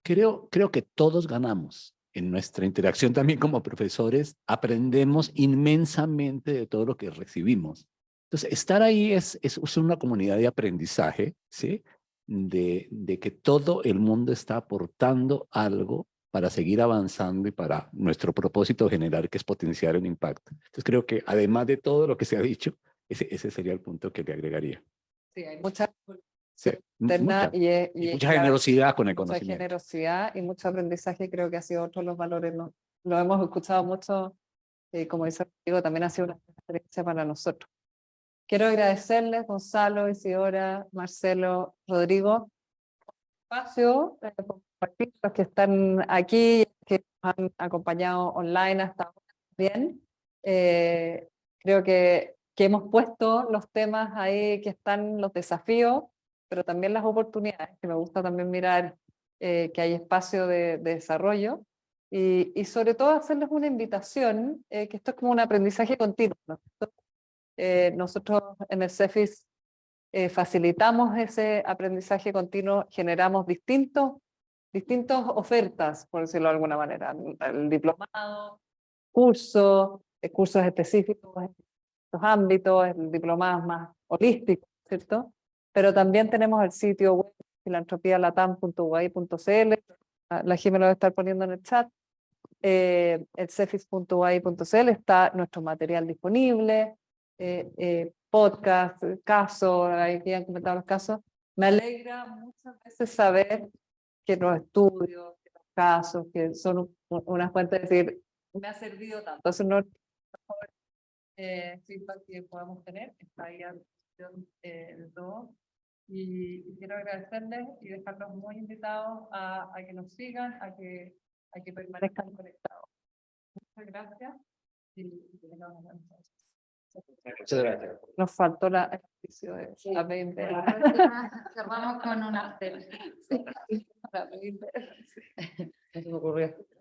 creo que todos ganamos. En nuestra interacción también como profesores, aprendemos inmensamente de todo lo que recibimos. Entonces, estar ahí es una comunidad de aprendizaje, ¿sí? De que todo el mundo está aportando algo para seguir avanzando y para nuestro propósito general, que es potenciar el impacto. Entonces, creo que además de todo lo que se ha dicho, ese sería el punto que le agregaría. Sí, hay mucha Sí, interna mucha, y mucha generosidad con el mucha conocimiento. generosidad y mucho aprendizaje, creo que ha sido otro de los valores, ¿no? Lo hemos escuchado mucho, como dice Rodrigo, también ha sido una experiencia para nosotros. Quiero agradecerles, Gonzalo, Isidora, Marcelo, Rodrigo, espacio, por compartir, los que están aquí, que nos han acompañado online hasta ahora también. Creo que hemos puesto los temas ahí que están los desafíos, pero también las oportunidades, que me gusta también mirar que hay espacio de desarrollo y sobre todo hacerles una invitación, que esto es como un aprendizaje continuo, ¿no? Nosotros en el CEFIS facilitamos ese aprendizaje continuo, generamos distintas ofertas, por decirlo de alguna manera, el diplomado, cursos específicos en estos ámbitos, el diplomado más holístico, ¿cierto? Pero también tenemos el sitio web filantropialatam.uai.cl, la Jimena lo va a estar poniendo en el chat, el cefis.uai.cl está nuestro material disponible, podcast, casos, ahí han comentado los casos. Me alegra muchas veces saber que los estudios, que los casos, que son una fuente de decir, me ha servido tanto. Entonces, no feedback que podamos tener, está ahí a disposición de todos. Y quiero agradecerles y dejarlos muy invitados a que nos sigan, a que permanezcan conectados. Muchas gracias. Y que tengamos una buena noche. Muchas gracias. Nos faltó el ejercicio de la 20. Cerramos con una. La 20.